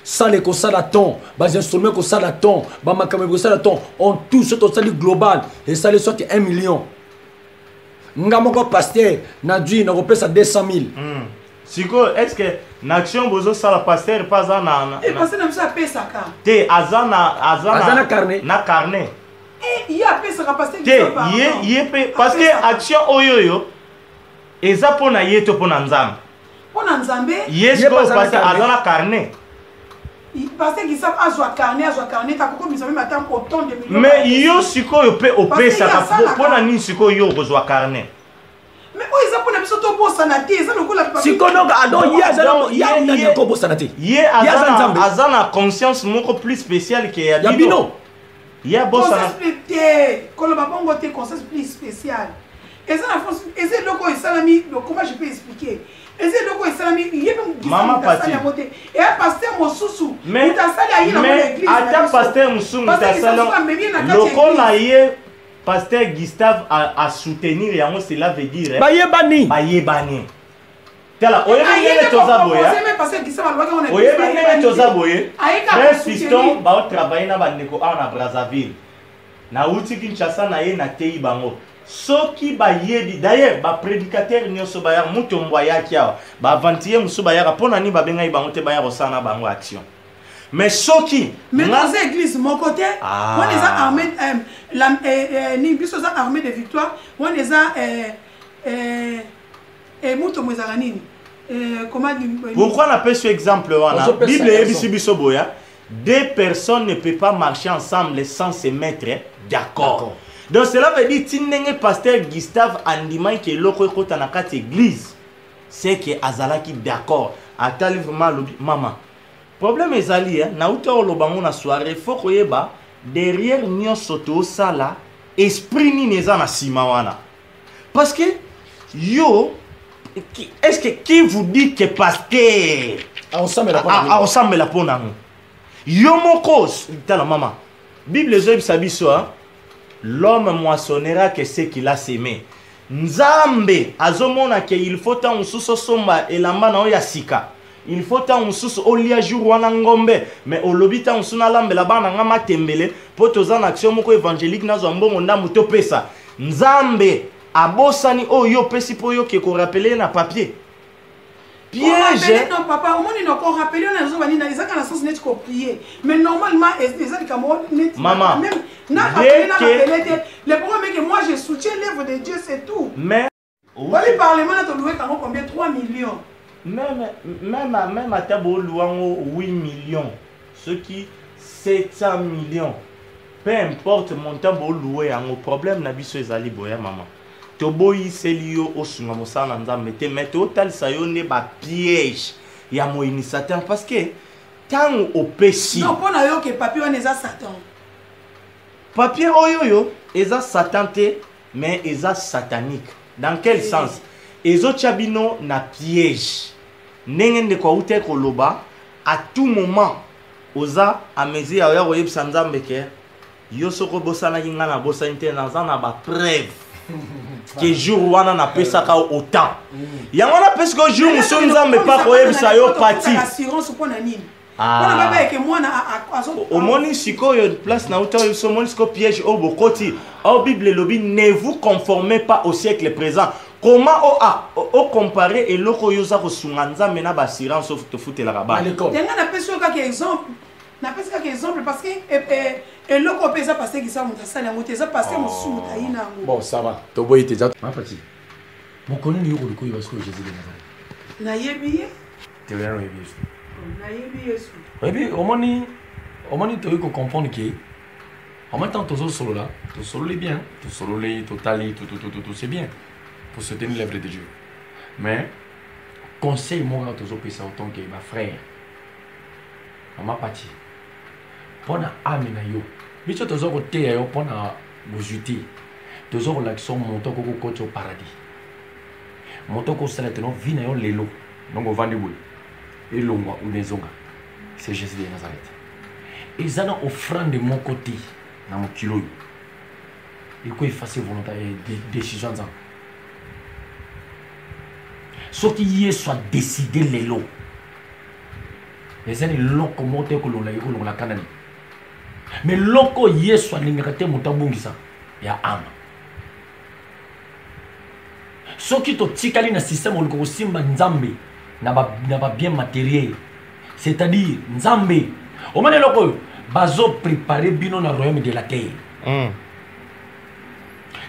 Ça les ça d'attend, bas instruments que ça d'attend, bas ma caméra que ça d'attend, on tout ce tout ça global et ça les sorti 1 million. Ngamoko pasteur na dû na repère ça 200 000. Siko, est-ce que l'action bozo ça la pasteur pas ça na et pasteur na ça paye ça ka. Te azana carnet. Na carnet. Et il y a paye ça pasteur qui ça pas. Te parce que action oyoyo eza pona yeto pona nzambe. Pona nzambe. Yes ko pasteur azana carnet. Parce qu'ils savent à carnet, t'as beaucoup mis même attendre autant de millions. Mais yo siko yo pe opé ça pour na ni siko yo reçoit carnet. Mais où ils ont pour biso to bossa na té, ça le coup la papier. Siko donc ya ko bossa na té. Yé azana conscience moko plus spéciale que ya bino. Ya bossa na té, koloba bongo té conscience plus spéciale. Et ça la France, et c'est loko et salami, comment je peux expliquer? Et c'est loko et salami, il y a même Maman Pati. Et un pasteur Mosusu, mais attends pasteur Mosusu loko na ye pasteur Gustave a soutenir yango cela veut dire bayebani tala oyebene tozaboya oyebene tozaboye frère fiston ba travailler na bandeko na Brazzaville na uti Kinshasa na ye na tei bango soki bayebi d'ailleurs ba prédicateur nyonso baya muto mbwaya kia ba avantier musu baya pona ni babenga bango te baya rosana bango action mais soki mais dans l'église mon côté on les a armés ni biso za armée de victoire on les a muto mwezala nini comment pourquoi on appelle ce exemple wana Bible ebisi biso boya deux personnes ne peuvent pas marcher ensemble sans se mettre d'accord. Donc cela veut dire que pasteur Gustave Andimai qui est loko kota na kati église c'est que azalaki d'accord atali vraiment maman problème ezali na uta olobango na soirée faut koyeba derrière nyonso to sala esprit ni neza na sima wana parce que yo est-ce que qui vous dit que pasteur ensemble la pona yo moko tala maman Bible zo bisabiso l'homme moissonnera que ce qu'il a semé. Nzambe azomona que il faut tant mususu somba elamba na oya sika. Il faut tant mususu olia jour wana ngombe mais olobi tant mususu na lambela bana ngama tembele po toza na action moko évangélique na zombongo ndamu to pesa. Nzambe abosani oyo pesi po yo ke ko rappeler na papier. Piège. Non papa, au moins il n'a pas rappelé on a besoin d'aller dans la sauce net qu'on prier. Mais normalement les gens qui maman même le problème est que moi je soutiens l'œuvre de Dieu c'est tout. Mais le parlement a loué combien 3 millions. Même à tabo louango 8 millions. Ce qui 700 millions. Peu importe montant bo loué un problème na biso ezali boya maman. Toboyi selio osunga mosana nzambe te mete otalisa yo ne ba piège ya mo initiateur parce que tant opesi non pona yo que papier on eza satan papier oyoyo eza satan te mais eza satanique dans quel sens ezo chabino na piège ndenge ndeko ute koloba à tout moment oza a mesure ya koyebisa nzambe ke yo soko bosana kinga na bosa inte na za ba preuve que jour wana na pesa ka autant yango na pesa ko jour muso nzambe pa koyebisa yo pati assurance pona nini pona baba ke mwana omoni sikoyo place na autant so moni siko piège au bokoti au Bible lobi ne vous conformez pas au siècle présent comment o comparer et loko yoza ko sunga nzambe na ba assurance to futela ka ba tenga na pesa ka exemple na pesa ka exemple parce que et le copain ça passé qui ça monte ça na monte ça passé mon sou taïna bon ça va to boy te za ma pati mon connu ni yoko ko parce que Jésus de na yebi te verra yebi na yebi yesu et puis au moment tu veux comprendre que en même temps tous solo là tout solo les bien tout solo les totali tout c'est bien pour se tenir l'œuvre de Dieu mais conseil moi tous au pesa autant que ma frère ma pati pona amina yo biso tozo ko te yo pona bojuti tozo ko l'action monto ko ko au paradis monto ko sala teno vina yo lelo donc vandi bul elongwa unezonga c'est Jésus de Nazareth. Et ça n'a offrande de mon côté, dans mon kilo. Il faut effacer volontaire des décisions. Ce qui est soit décidé les lots. Les années longs comment que l'on l'a canali. Mais loko y soit l'ingérité mutabungisa ya âme. Ce qui to tikali na système on simba nzambe na ba bien matériel. C'est-à-dire nzambe. Au moment loko bazo préparer bino na royaume de la terre.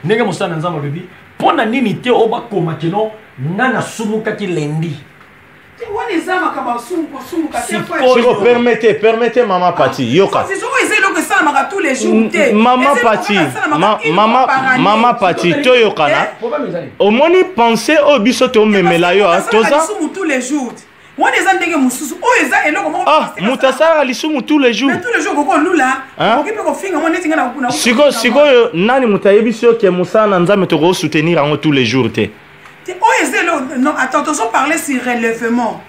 Nenge musa na nzambe bibi pona nini te oba koma kino nana sumuka ki lendi. Permettez Maman Pati. Yoka. Maman Pati, Toyokana. Au moni pensez au bisoto memelayo toza. Ah, mutasara lisumu tous les jours. Tous les jours koko lula. Sigo nani mutayebiso ke musana nzame to soutenir en tous les jours te. Non, attends, tu as parlé sur relèvement.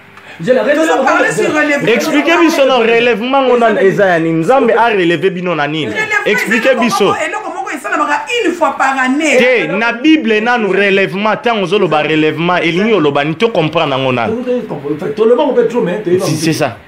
Expliquez-moi sur le relèvement. On a Nzambe a relevé binonani. Expliquez-moi. Une fois par année. Na Bible na nous relèvement tant on zolo ba relèvement et l'igno lo ba ni to comprendre ngona. C'est ça.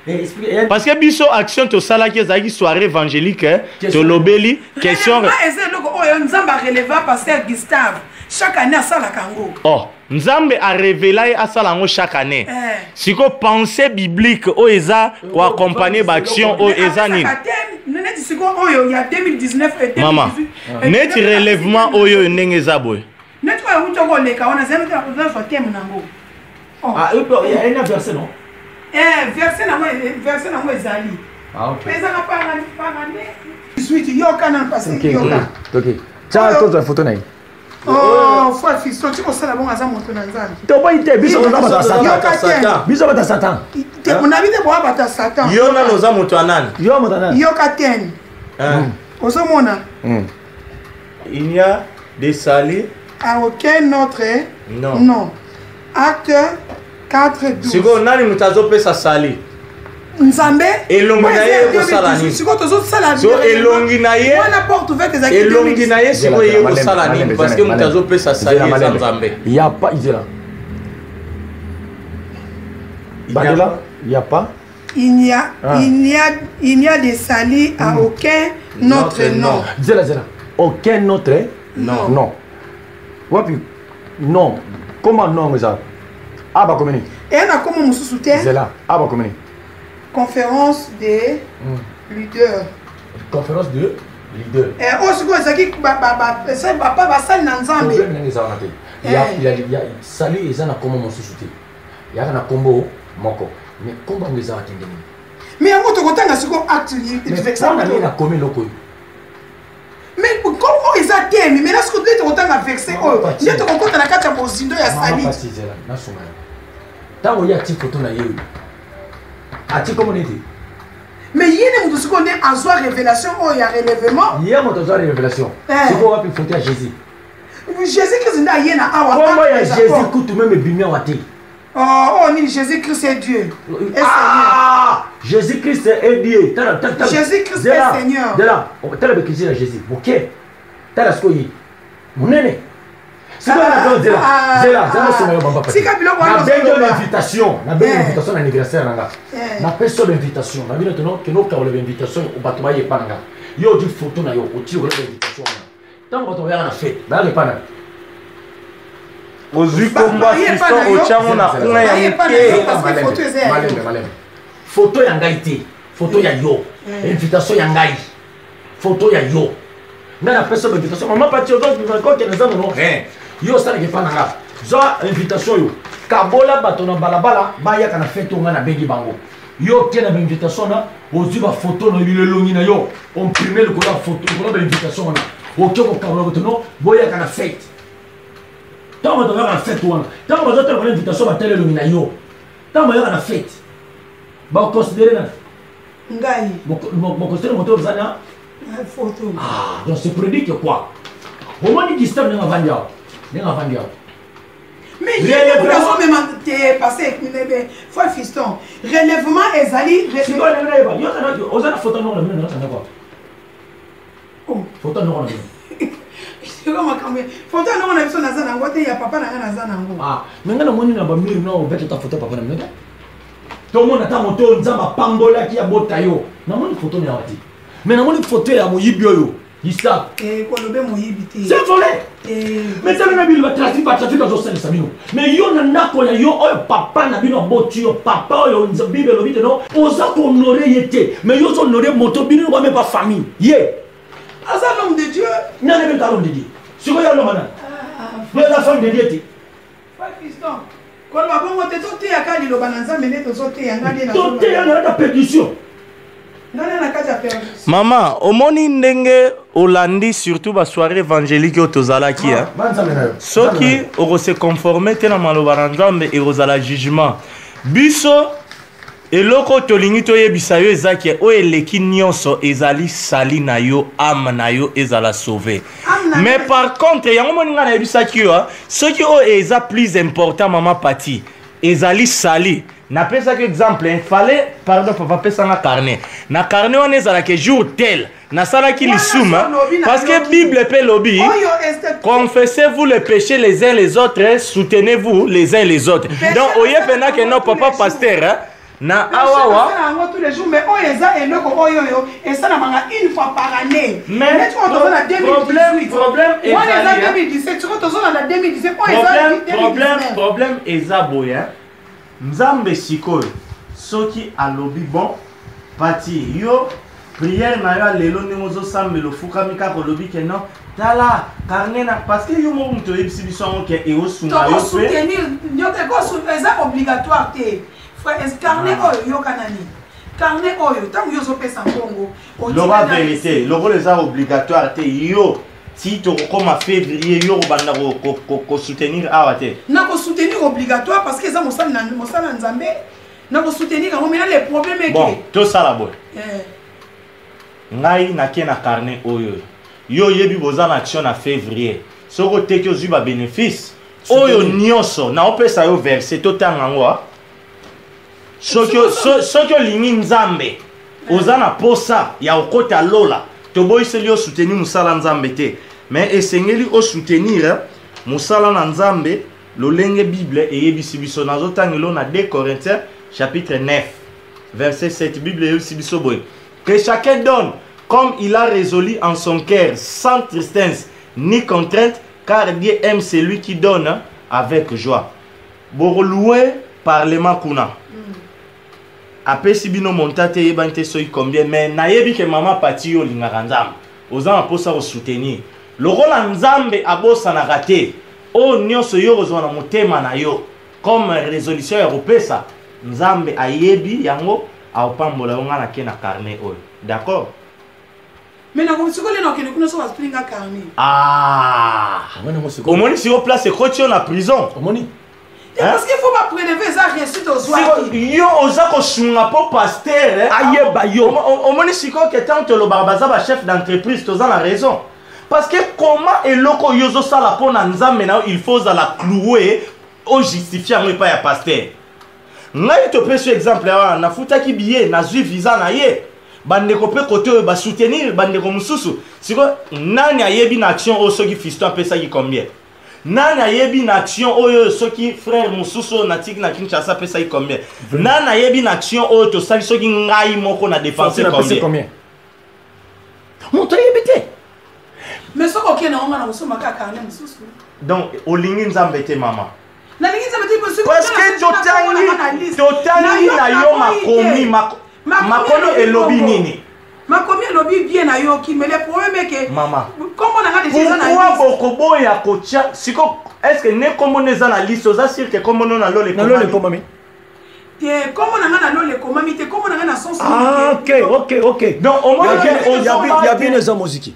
Parce que biso action to sala ki za ki soirée évangélique to lobeli question. Nzambe relève pasteur Gustave. Chaque année à ça la Kango. Oh, Nzambe a révélé à ça chaque année. Si ko pensée biblique o eza ou accompagner l'action o eza ni. Il y a 2019 et 2018. Maman, net relèvement o yo ndenge za boy. Net ko uto ko leka on a jamais fait thème nango. Ah, il y a un verset non? Verset nango ezali. Ah OK. Mais ça n'a pas année. 18 yo kana passer yoka. OK. Tiens, toi la photo naï. Oh, frère fils, tu vois ça là bon à ça monter dans Nzambe. Tu pas été biso bata Satan. Biso bata Satan. On a vu des bois bata Satan. Yo na noza moto anani. Yo motana. Yo katen. Osomona. Il y a des salis à aucun autre. Non. Acte 4:12. Sigo nani mutazo pesa sali. Nzambe elonginaye ko salani siko tozo sala so elonginaye wana porte ouverte ezaki elonginaye siko ye ko salani parce que mutazo pesa sali Nzambe il y a pas Isela Badela il y a pas il y a des salis à aucun autre nom. Zela aucun autre non wapi non comment non ça aba komeni et na comment mususu te Zela aba komeni conférence des leaders. Conférence de leaders. Et aussi quoi ça qui papa va salir dans Nzambe. Il y a sali et ça na comment mon sous-souté. Il y a na combo moko. Mais comment on les a attendus? Mais en autre côté na siko acte avec ça. On a mis na commis loko. Mais comment ils a thème mais là ce que tu es autant vexé oh. Je te rencontre na kati ya bozindo ya sali. Na soma. Tango ya ti photo na yeye. Ati comment on était? Mais il y a des gens qui ont une révélation ou il y a relèvement. Il y a une révélation. C'est quoi on va photo à Jésus? Jésus-Christ n'a rien à voir. Comment Jésus coûte même bien à terre? Oh, Jésus-Christ est Dieu. Ah! Jésus-Christ est Dieu. Jésus-Christ est Seigneur. De là, on va te le dire à Jésus. OK. T'as la scoye. Mon nene. C'est quoi la chose Zela, c'est l'invitation. La belle invitation à l'anniversaire. La personne l'invitation. La vie maintenant que nous avons l'invitation au bâtiment et pas là. Il y a des photos là, au tir l'invitation. Tant qu'on va la fête, là les pas. Aux yeux combat Christo au chamo na kuna ya mke. Photo ya ngaité, photo ya yo. Invitation ya ngai. Photo ya yo. Na personne l'invitation. Maman parti aux autres encore que les hommes non rien. Yo ça ne pas nanga. Zo invitation yo. Kabola bato na balabala ba ya kana fête nga na bengi bango. Yo kena invitation na ozu ba photo na yule longi na yo. On primer le cola photo, cola invitation na. O kyo ko kabola bato no boya kana fête. Tant on va faire fête wana. Tant on va faire invitation ba tele longi na yo. Tant on va kana fête. Ba considérer na ngai. Mo considérer moto zana photo. Ah, donc c'est prédit que quoi? Au moins Gustave n'a pas vendu. Mais il y a des personnes même passé, faut fiston. Relèvement ezali. Si vous avez une photo non photo non photo non na biso naza nango te ya papa na naza nango. Ah, mais ngana moni na ba mur non bête ta photo papa na mneka. To mona ta moto nzamba pambola ki ya botayo. Na moni photo na wati. Mais na moni photo ya moyibi oyo. Isa. Ko lobe moyibi te. C'est volé. Mais ça na bil ba trafic dans le sabino. Mais yo na ndako ya yo oyo papa na bino botu yo papa oyo nzambi be lobite non. Oza ko honorer yete. Mais yo so honorer moto bino ba même pas famille. Ye. Asa l'homme de Dieu. Non, il n'y a pas l'homme de Dieu. C'est quoi l'homme là? Mais la femme de Dieu. Pas Christon. Quand on va te sauter à Kali, le bananza mené te sauter à Nadi. Sauter à la perdition. Maman, au moni ndenge Hollandi surtout la soirée évangélique au Tozalaki. Ceux qui auront se conformer à la malobaranzambe et aux la jugement. Biso et loko tolingi to yebisa yo ezaki o eleki nyonso ezali sali na yo âme na yo ezala sauvé. Mais par contre yango moninga na yebisaki yo ceux qui o eza plus important maman Pati ezali sali. Na pesa que exemple il fallait pardon papa pesa na carnet. Na carnet on ezala que jour tel na sala ki lisuma parce que Bible peut lobby confessez-vous les péchés les uns les autres soutenez-vous les uns les autres. Donc oye pena que non papa pasteur na awawa tous les jours mais on eza eloko oyo yo et ça na manga une fois par année mais tu vois dans la 2018 problème est en 2017 tu vois dans la 2017 on eza problème eza boya nzambe sikoyo soki alobi bon Pati yo prière na yo lelo nemozo sambelo fukami ka kolobi ke non tala carnet na parce que yo mo mto ebisi biso ke e osunga yo pe soutenir yo te ko eza obligatoire te frère carnet oyo yo kanani carnet oyo tant yo zo pesa Congo la vérité le rôle est obligatoire te yo si tu comme février yo banda ko soutenir awate na ko soutenir obligatoire parce que ça mosala nzambe na ko soutenir mais les problèmes bon tout ça la boy ngai na ke na carnet oyo yo yebi boza na action na février soko te ko zuba bénéfice oyo nyonso na opesa yo verset to tangangwa Sokyo lingi nzambe ozana posa ya okota lola toboyi seli o soutenir musala nzambe te mais esengeli o soutenir musala na nzambe lolenge Bible et yebisi biso nazotangelo na 2 Corinthiens chapitre 9 verset 7 Bible yebisi biso boy que chacun donne comme il a résolu en son cœur sans tristesse ni contrainte car Dieu aime celui qui donne avec joie. Borloué parlement kuna après si bino montate yebante soy combien mais na yebi ke maman Pati yo lingaka nzambe ozana posa ko soutenir lokola nzambe abosa na raté o nyonso yo ozana motema na yo comme résolution ya kopesa nzambe ayebi yango aopambola yo ngana ke na carnet oyo d'accord mais na ko sikole na kene kuna so springa carnet omoni si o place kotio na prison omoni parce qu'il faut pas prélever ça réussite aux soirs. Yo ozako sunga po pasteur ayeba yo. Omoni siko que tant le barbaza ba chef d'entreprise toza la raison. Parce que comment eloko yozo sala po na nzambe na il faut za la clouer au justifier ngo pa ya pasteur. Ngai to pese exemple na futa ki billet na zui visa na ye. Bande ko pe côté ba soutenir bande ko mususu. Siko nani ayebi na action o soki fiston pesa ki combien? Nana yebi na action oyo soki frère mususu na tik na Kinshasa pesa y combien nana yebi na action oyo to sali soki ngai moko na dépenser combien monto yebite mais soko ke na onga na musoma ka carnet mususu donc olingi nzambe te mama na lingi nzambe te mususu parce que totangi na yo makomi elobi nini makomi elobi bien na yo ki mais le problème est que mama comment on a des gens na bokobo ya kocha siko est-ce que ne comme neza na liste oza sûr que comme on a lole komami te comme on a lole komami te comme on a na sens ok donc au moins il y a bien les muziki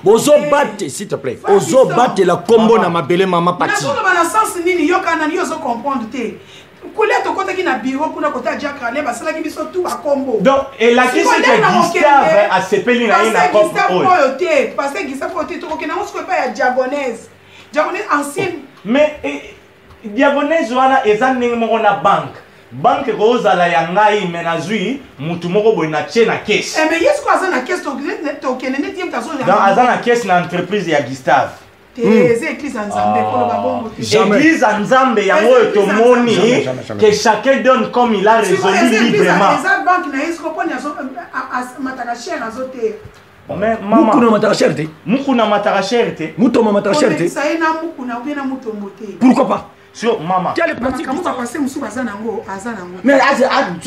bozo batte s'il te plaît ozo batte la combo na mabele mama Pati na sens nini yo kana ni ozo comprendre te Koulet au côté qui n'a bureau pour notre côté Jack Raleigh, parce que qui sont tout à combo. Donc, et la question c'est que Gustave a cepelé na ina comme parce que Gustave côté tout que n'a on se pas ya diagonaise. Diagonaise ancienne. Mais diagonese wana eza ndenge moko na banque kozala ya ngai me nazwi mutu moko boye na tie na caisse. Mais yesu ko aza na caisse tokende neti ye kazo donc aza na caisse na entreprise ya Gustave. Église en Nzambe koloba bongo. Église en Nzambe yango oyo tomoni que chacun donne comme il a résolu librement. Eza banque na yesu ko poni azo mataka cher azote. Mais maman mukuna mataka cher te. Mukuna mataka cher te. Mutoma mataka cher te. Ça ina mukuna ou bien na mutombo te. Pourquoi pas? Sur maman. Quelle pratique comme ça passer musu bazanango azanango. Mais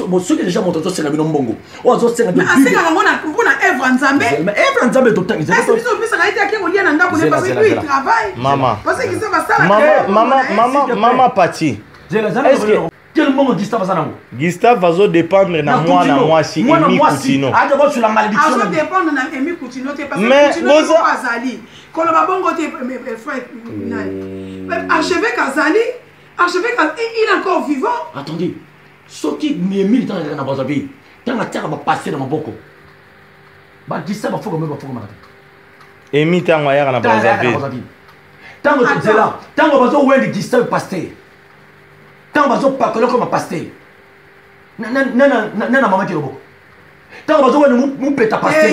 bon ceux qui déjà montent sur la bino mbongo. On zo senga de. Mais asenga ngo na mpona œuvre Nzambe. Mais œuvre Nzambe to tangi. Est-ce que biso bisa ka ite akengo lia na ndako ne parce que lui il travaille. Maman. Parce que ça va ça. Maman Pati. Est-ce que quel moment Gustave azanango? Gustave va dépendre na moi si Emi Coutinho. Ah d'abord sur la malédiction. Azo dépendre na Emi Coutinho te parce que Coutinho ko azali. Koloba bongo te frère nani. Archevêque azali. Archevêque, il est encore vivant. Attendez, ce qui n'est mis dans la Brazzaville, quand la terre va passer dans ma boko, bah dis ça, il faut que je me fasse. Et mi tant à la Brazzaville. Tant que tu es là, tant que tu es là, tu es pasteur. Tant que tu es là, comme pasteur. Non, maman qui est là. Tant que tu es là, tu es pasteur.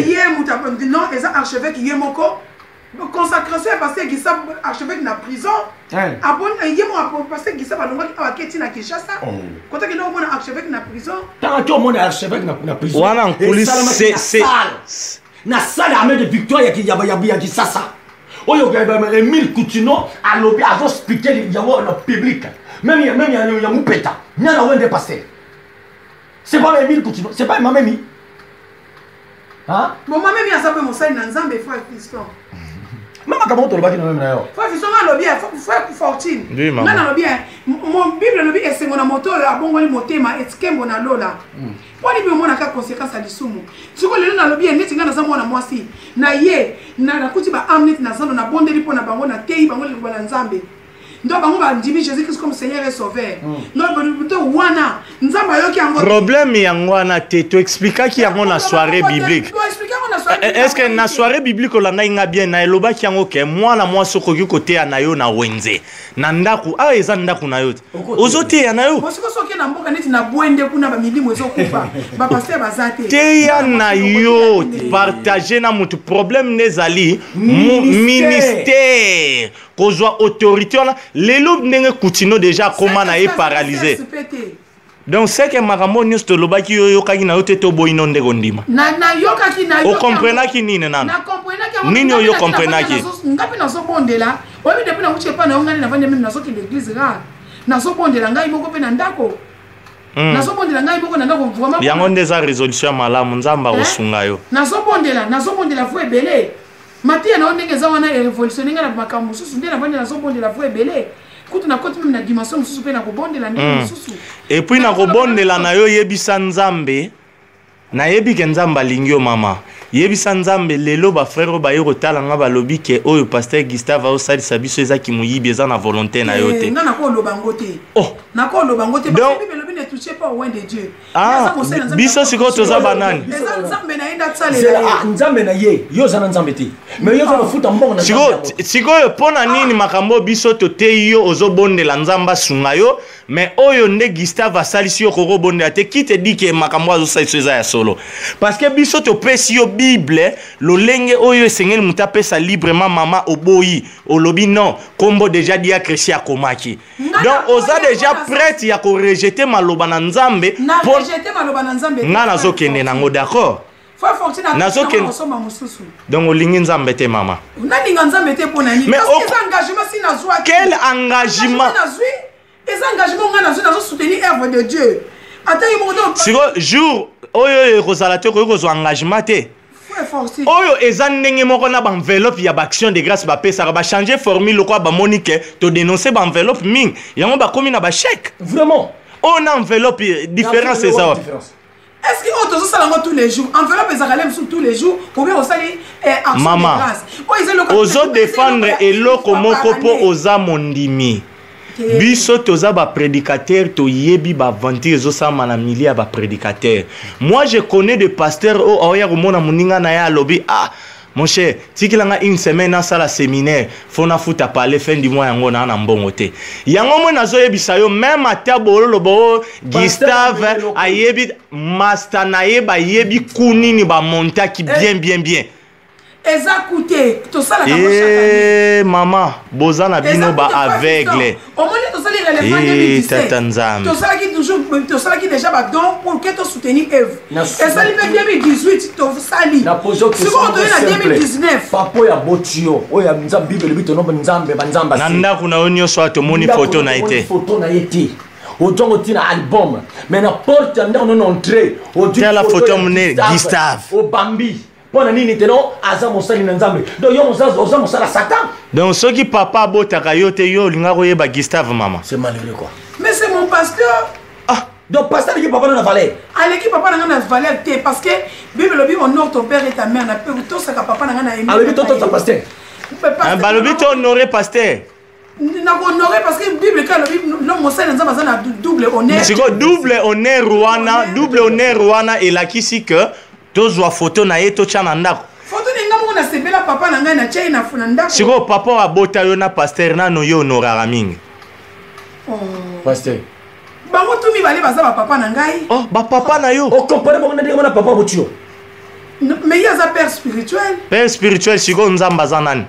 Non, les archevêques, il y a mon corps. Consacration parce que Gustave archevêque na prison. Abon yemo parce que Gustave alonga a keti na Kinshasa. Quand que non mon archevêque na prison. Tant que mon archevêque na prison. Wana en coulisses c'est na salle armée de victoire ya Kinshasa. Oyo Emile Coutinho a lobby a expliquer ya le public. Même ya mupeta. Nyana wende passer. C'est pas Emile Coutinho, c'est pas ma mamie. Hein? Bon maman mi asabe mo sai na Nzambe frère Fiston. Maman comment tu le bâtis même là? Frère Fiston a lobby frère Fortune. Oui maman. Non lobby mon Bible lobby et c'est mon moto la bongo li motema etikembo na lola. Poni bi mona ka conséquence à lisumu. Siko lelo na lobby neti ngana za mwana mwasi. Na ye na kuti ba amnet na zando na bondeli pona bango na tei bango li ba Nzambe. Donc bango ba ndimi Jésus-Christ comme Seigneur et Sauveur. Donc bonito wana Nzamba yoki ango. Problème yango wana te to expliquer ki yango na soirée biblique. Est-ce que na soirée biblique on l'a inga bien na eloba ki yango ke mwana mwasi ko côté na yo na wenze. Na ndaku a eza ndaku na yo. Ozote ya na yo. Bosiko soki na mboka neti na bwende kuna ba milimo ezokufa. Ba pasteur bazate. Te ya na yo partager na mutu problème nezali ministère. Kozwa autorité on lelo ndenge Coutinho déjà comment na est paralysé. Donc c'est que makambo nyos to lobaki yo kaki na yote to boino ndeko ndima. Na yoka ki na yo. O comprena ki nini nana? Na comprena ki. Nini yo comprena ki? Ngapi na so bondela. Obi depuis na uche pa na ngani na vande même na so ki l'église ra. Na so bondela ngai moko pe na ndako. Na so bondela ngai moko na ndako vraiment. Yango ndeza résolution malamu nzamba osunga yo. Na so bondela fu ebele. Matia na ndenge za wana révolutionner na makambo susu ndena vande na so bondela fu ebele. Kutu na koti même na dimension mususu pe na kobondela ndenge mususu. Et puis na kobondela na yo yebisa Nzambe na yebi ke Nzamba lingio mama yebisa Nzambe lelo ba frère ba yo kotala nga ba lobi ke oyo pasteur Gustave a osali sabiso eza ki muyibi eza na volonté na yo te. Ngana ko loba ngote. Oh, na ko loba ngote parce que Bible lobi ne touchez pas au loin de Dieu. Ah, biso siko toza banani. Nzambe na enda tsalela. Nzambe na ye yo za Nzambe te. Mais yo za futa mbongo na siko yo pona nini makambo biso to te yo ozobondela Nzamba sunga yo mais oyo nde Gustave asalisi yo koko bondela te qui te dit que makambo azosalisa eza ya solo parce que biso to pesi yo Bible lolenge oyo esengeli muta pesa librement mama oboyi olobi non kombo déjà dia Christian akomaki donc oza déjà prête ya ko rejeter maloba na Nzambe pour rejeter maloba na Nzambe ngana zokende nango d'accord donc olingi Nzambe te mama nalinga Nzambe te pona ni parce que engagement si na zwa quel engagement les engagements ngana zo soutenir œuvre de Dieu siko jour oyo ekozala te koyo engagement te oyo eza ndenge moko na ba enveloppe ya ba action de grâce ba pesa ba changer formule quoi ba monique to dénoncer ba enveloppe ming yango ba komi na ba chèque vraiment on a enveloppe différence c'est ça. Est-ce que on te ça tous les jours enveloppe ezalem sur tous les jours ou bien on sali action de grâce ozo défendre eloko moko po oza mondimi biso toza ba prédicateur to yebi ba vantir zo sama na milieu ba prédicateur. Moi je connais des pasteurs o oya ko mona muninga na ya lobi ah Mon cher, si tu as une semaine dans la séminaire, faut na futa parler fin du mois yango na mbongote. Yango mo nazo yebisayo même ata bolo bo Gustave ayebi master na yeba yebi kunini ba monta ki bien. Eza coûté to sala ka chaque maman, bozana bino ba aveugle. Au moins to sala relevant 2017. To sala ki toujours to sala ki déjà ba don pour que to soutenir Eve. Et ça li 2018 to sali. Na pozo que on na 2019. Papa ya botio, o ya nzambe Bible bito no nzambe banzamba. Nanda kuna onyo so atomoni photo na été. Photo na été. Autant on tient album, mais na porte on entrée. Tiens la photo mone Gustave. Au Bambi. Pona nini teno aza mosali na nzambe. Donc yo oza mosala Satan. Donc ceux qui papa botaka yo te yo linga koyeba Gustave maman. C'est malheureux quoi. Mais c'est mon pasteur. Ah, donc pasteur qui papa dans la vallée. Allez qui papa dans la vallée parce que Bible dit honore ton père et ta mère, na peut tout ça que papa dans la aimé. Alors toi ton pasteur. Un balobi to honoré pasteur. Na honoré parce que Bible quand l'homme mosali nzambe aza na double honneur. C'est quoi double honneur Rwanda et la kisi que tozwa photo na ye to tchana ndako. Photo ninga mo na sebela papa na ngai na tchai na funa ndako. Siko papa abota yo na pasteur na no yo honorara mingi. Oh. Pasteur. Bango tumi bale baza ba papa na ngai. Oh, ba papa na yo. O compare bango na ndenge na papa botio. Mais il y a un père spirituel. Père spirituel siko nzamba za nani?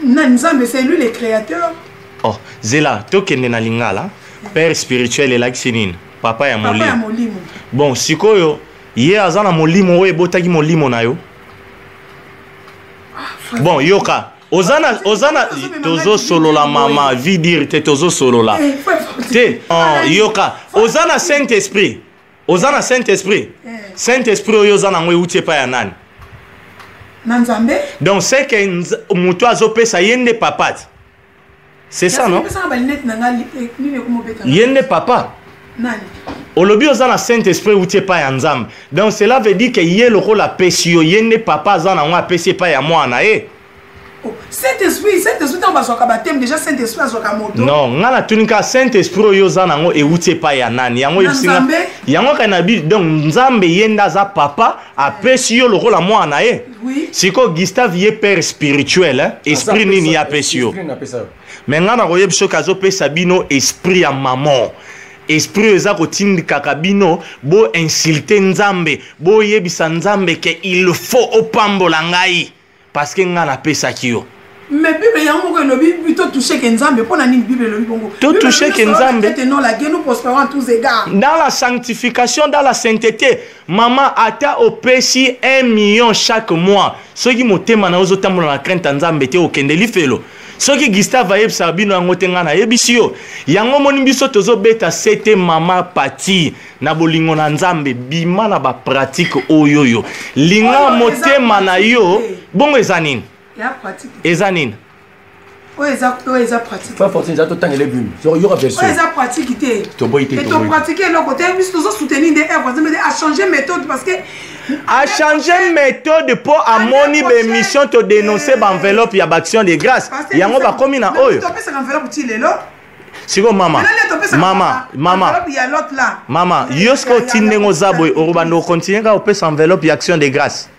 Na nzambe c'est lui le créateur. Oh, zela tokende na lingala. Père spirituel elakisi nini? Papa ya molimo. Papa ya molimo. Bon, sikoyo ye azana molimo we botaki molimo na yo. Bon, yoka ozana tozo solo la mama vidir te tozo solo la te yoka ozana Saint-Esprit Saint-Esprit oyo ozana ngwe utie pa ya nani na nzambe. Donc c'est que muto azopesa yende papa, c'est ça non? Yende papa olobi ozana Saint-Esprit utie pa ya nzambe. Donc cela veut dire que yé loko la pesio yende papa azana ngwa pesi pa ya mwana Saint-Esprit on va soka baptême déjà Saint-Esprit azoka moto. Non, ngala tunika Saint-Esprit oyo zana ngo e utie pa ya nani. Yango yesinga. Yango kana bi donc nzambe yenda za papa apesi yo loko la mwana Oui. Siko Gustave ye père spirituel esprit nini ya pesio. Mais ngana ko yebiso kazo pesa bino esprit ya maman. Esprit eza kotindika kabino bo insulter nzambe bo yebisa nzambe ke il faut opambola ngai parce que ngana pesa kiyo. Mais Bible yango ko lobi plutôt toucher que nzambe pona nini Bible lobi bongo. Tout toucher que nzambe. Non la guerre nous prospérons en tous égards. Dans la sanctification, dans la sainteté, maman ata opesi 1 million chaque mois. Ceux qui motema na ozotambola na crainte nzambe te okendeli felo. Ceux qui Gustave ayeb sabino ngotenga na yebisio. Yango moni biso tozo beta sete mama pati na bolingo na nzambe bima na ba pratique oyoyo. Linga motema na yo bongo ezanine. Ezanine. Eza pratique. Pas forcément ça tant les buts. Il y aura version. Eza pratique té. To boité. Et to pratiquer le côté bis to soutenir des œuvres, à changer méthode parce que à changer méthode pour amoni émission te dénoncer enveloppe ya action de grâce. Yango ba komi na oyo. To pesa enveloppe ti lelo. Siko mama. Mama, yosko tindengo zaboy orubando continuer ka opesa enveloppe ya action de grâce.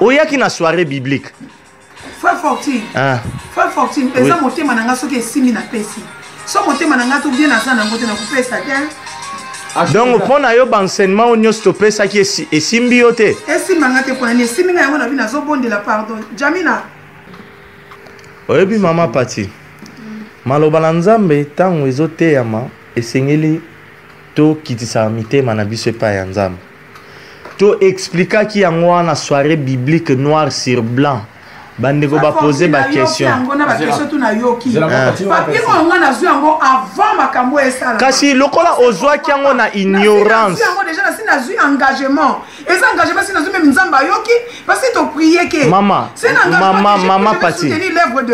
Oya ki na soirée biblique. Frère Fortune. Frère Fortune, eza motema nanga soki esimi na pesi. So motema nanga to bien na sana ngote na kupesa te. Donc pour na yo enseignement onyo stopper ça qui est simbi yote. Esimi nanga te pona ni esimi nga yango na bina zo bonde la pardon. Jamina. Oyebi mama pati. Maloba na nzambe tango ezote yama esengeli to kitisa mitema na biso pa ya nzambe. To expliquer qui yango wana soirée biblique noir sur blanc. Bandeko ba poser ba question. Kasi lokola ozwa kiango na ignorance. Maman Pati.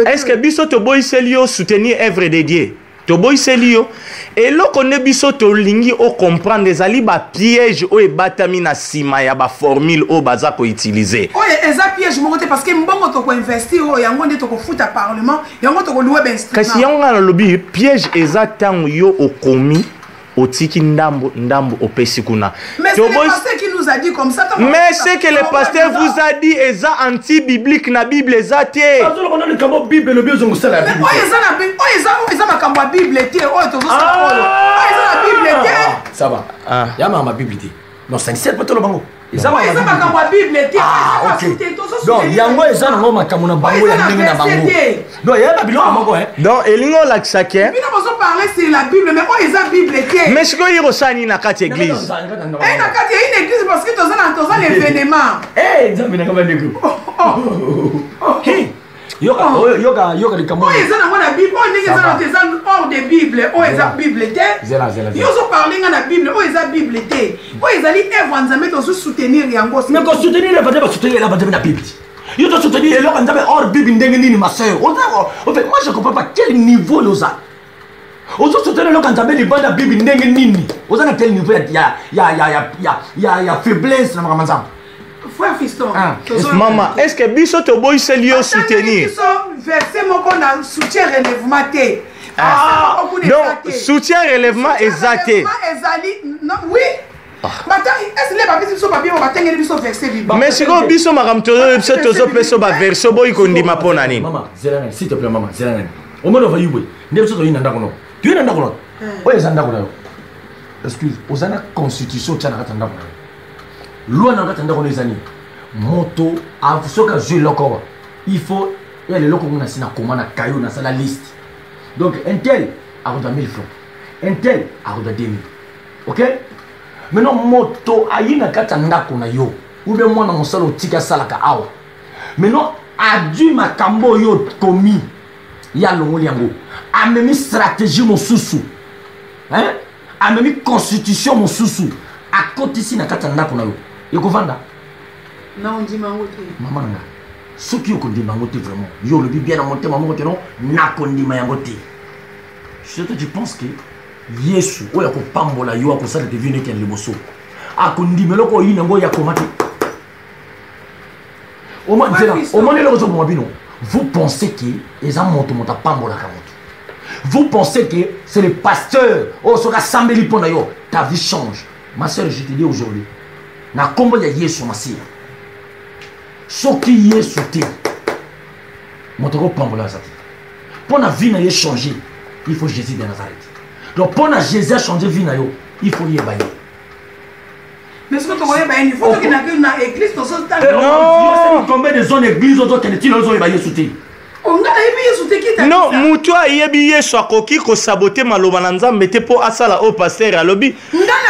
Est-ce que biso to boy selio soutenir œuvre de Dieu? To boy selio et loko ne biso to lingi o comprendre des ali ba piège o e batami na sima ya ba formule o baza ko utiliser. Oye eza piège mo côté parce que mbongo to ko investir o yango nde to ko futa parlement yango to ko louer ben instrument. Kasi yango na lobi piège eza tango yo okomi otiki ndambo opesi kuna. Mais c'est le pasteur qui nous a dit comme ça. Mais c'est que le pasteur vous a dit eza anti-biblique na Bible eza te. Bible le bien on sait la Bible. Eza makambo ya Bible te. Bible te. Ça va. Ya ma Bible te. Non, ça ne sert pas tout le bango. Eza makambo ya Bible te. Donc yango eza nango makambo na bango ya ndenge na bango. Donc ya Babylone moko hein. Donc elingo la kisake. Bino bozo parler c'est la Bible mais eza Bible te. Mais siko yiro sani na kati église. Na kati une église parce que toza l'événement. Nzambe na kama ndeko. Yoga likambo. Eza nango na Bible, ndenge eza hors de Bible, eza Bible te. Yozo parler na Bible, eza Bible te. Ezali œuvre nzambe tozo soutenir yango. Mais ko soutenir le va soutenir la na Bible. Yo dois soutenir le nzambe hors Bible ndenge nini ma sœur. En fait, moi je comprends pas quel niveau loza. Ozo soutenir le nzambe li banda Bible ndenge nini. Oza na quel niveau ya faiblesse na makamazam. Frère Fiston. Maman, est-ce que biso to boy se lieu soutenir? Verset moko na soutien relèvement te. Donc soutien relèvement exacté. Oui. Mais si vous biso makam tozo peso ba verso boy kondima pona nini? Maman, Zelana, s'il te plaît maman, Zelana. Au moins on va y jouer. Ne so to yinda kono. Tu yinda kono. Oye zanda kono. Excuse, ozana constitution tchana katanda kono. Loi na katanda kono ezani. Moto a soka jouer lokova. Il faut il y a les locaux qu'on a signé comment na caillou na la liste. Donc un tel a reçu 1000 francs. Un tel a reçu 2000. OK? Maintenant moto ayina katanda kono yo. Ou bien moi na mosalo tika salaka awa. Maintenant adu makambo yo komi ya longoli yango. A même stratégie mon sousou. Hein? A même constitution mon sousou. A côté ici na katanda kono yo. Yoko vanda. Na on dit mangote. Maman nga. Ce qui est mangote vraiment. Yo le bien à monter maman que non na kondi mangote. Je pense que Yesu oya ko pambola yo ko sala devine ken liboso. Akondi meloko yina ngo ya komate. Au moins le réseau mobile. Vous pensez que les amonto monta pambola kamoto. Vous pensez que c'est le pasteur oh so ka sambeli pona yo. Ta vie change. Ma sœur, je te dis aujourd'hui. Na kombo ya Yesu masia. Soki Yesu te. Motoko pambola zati. Pour la vie na yo changer, il faut Jésus de Nazareth. Donc pour la Jésus changer vie na yo, il faut y ébailler. Mais ce que tu vois, il faut que na église dans ce temps. Non, combien de zones églises autres que tu n'oses ébailler sous tes. Non, mutua yebi Yesu akoki ko saboter maloba na Nzambe te po asala au pasteur alobi.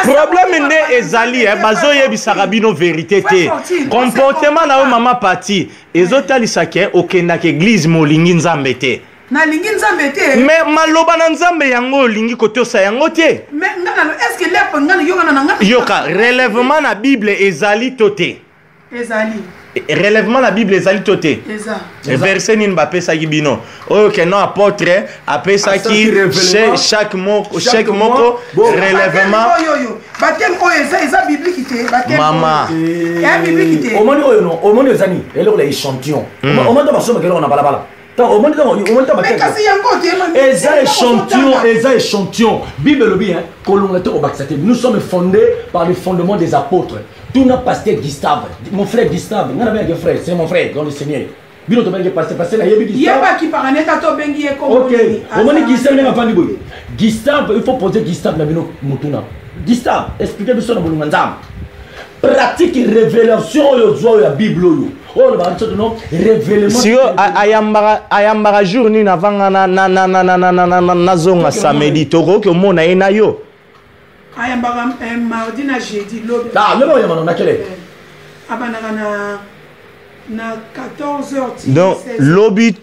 Problème ne ezali bazo yebi sarabino vérité te. Comportement na o mama parti ezotalisaka ke okenda ke église molingi Nzambe te. Na lingi Nzambe te. Mais maloba na Nzambe yango lingi kotosa yango te. Mais est-ce que lepo ngana yoka na ngana yoka relèvement na Bible ezali toté. Ezali. Relèvement la Bible ezali toté. Verset nin ba pesa ki bino. O que non apôtre apesa ki chaque mot relèvement. Baptême o eza biblique te. Maman. Biblique te. Omoni oyo no, omoni ezani. Eloko la échantillon. Omoni ba soma kelo na balabala. Échantillon. Bible le bien, nous sommes fondés par les fondements des apôtres. Tout n'a pas pasteur Gustave, mon frère Gustave, c'est mon frère dans le Seigneur. Gustave, il faut poser Gustave dans Mutuna. Gustave, expliquez-nous ça dans le pratique révélation de la Bible. Si ayambara jour ni na vanga na zonga samedi toko ke mona ena yo ayambara mardi na jeudi lobi lelo yamana na kele abanaka na 14h10 donc lobi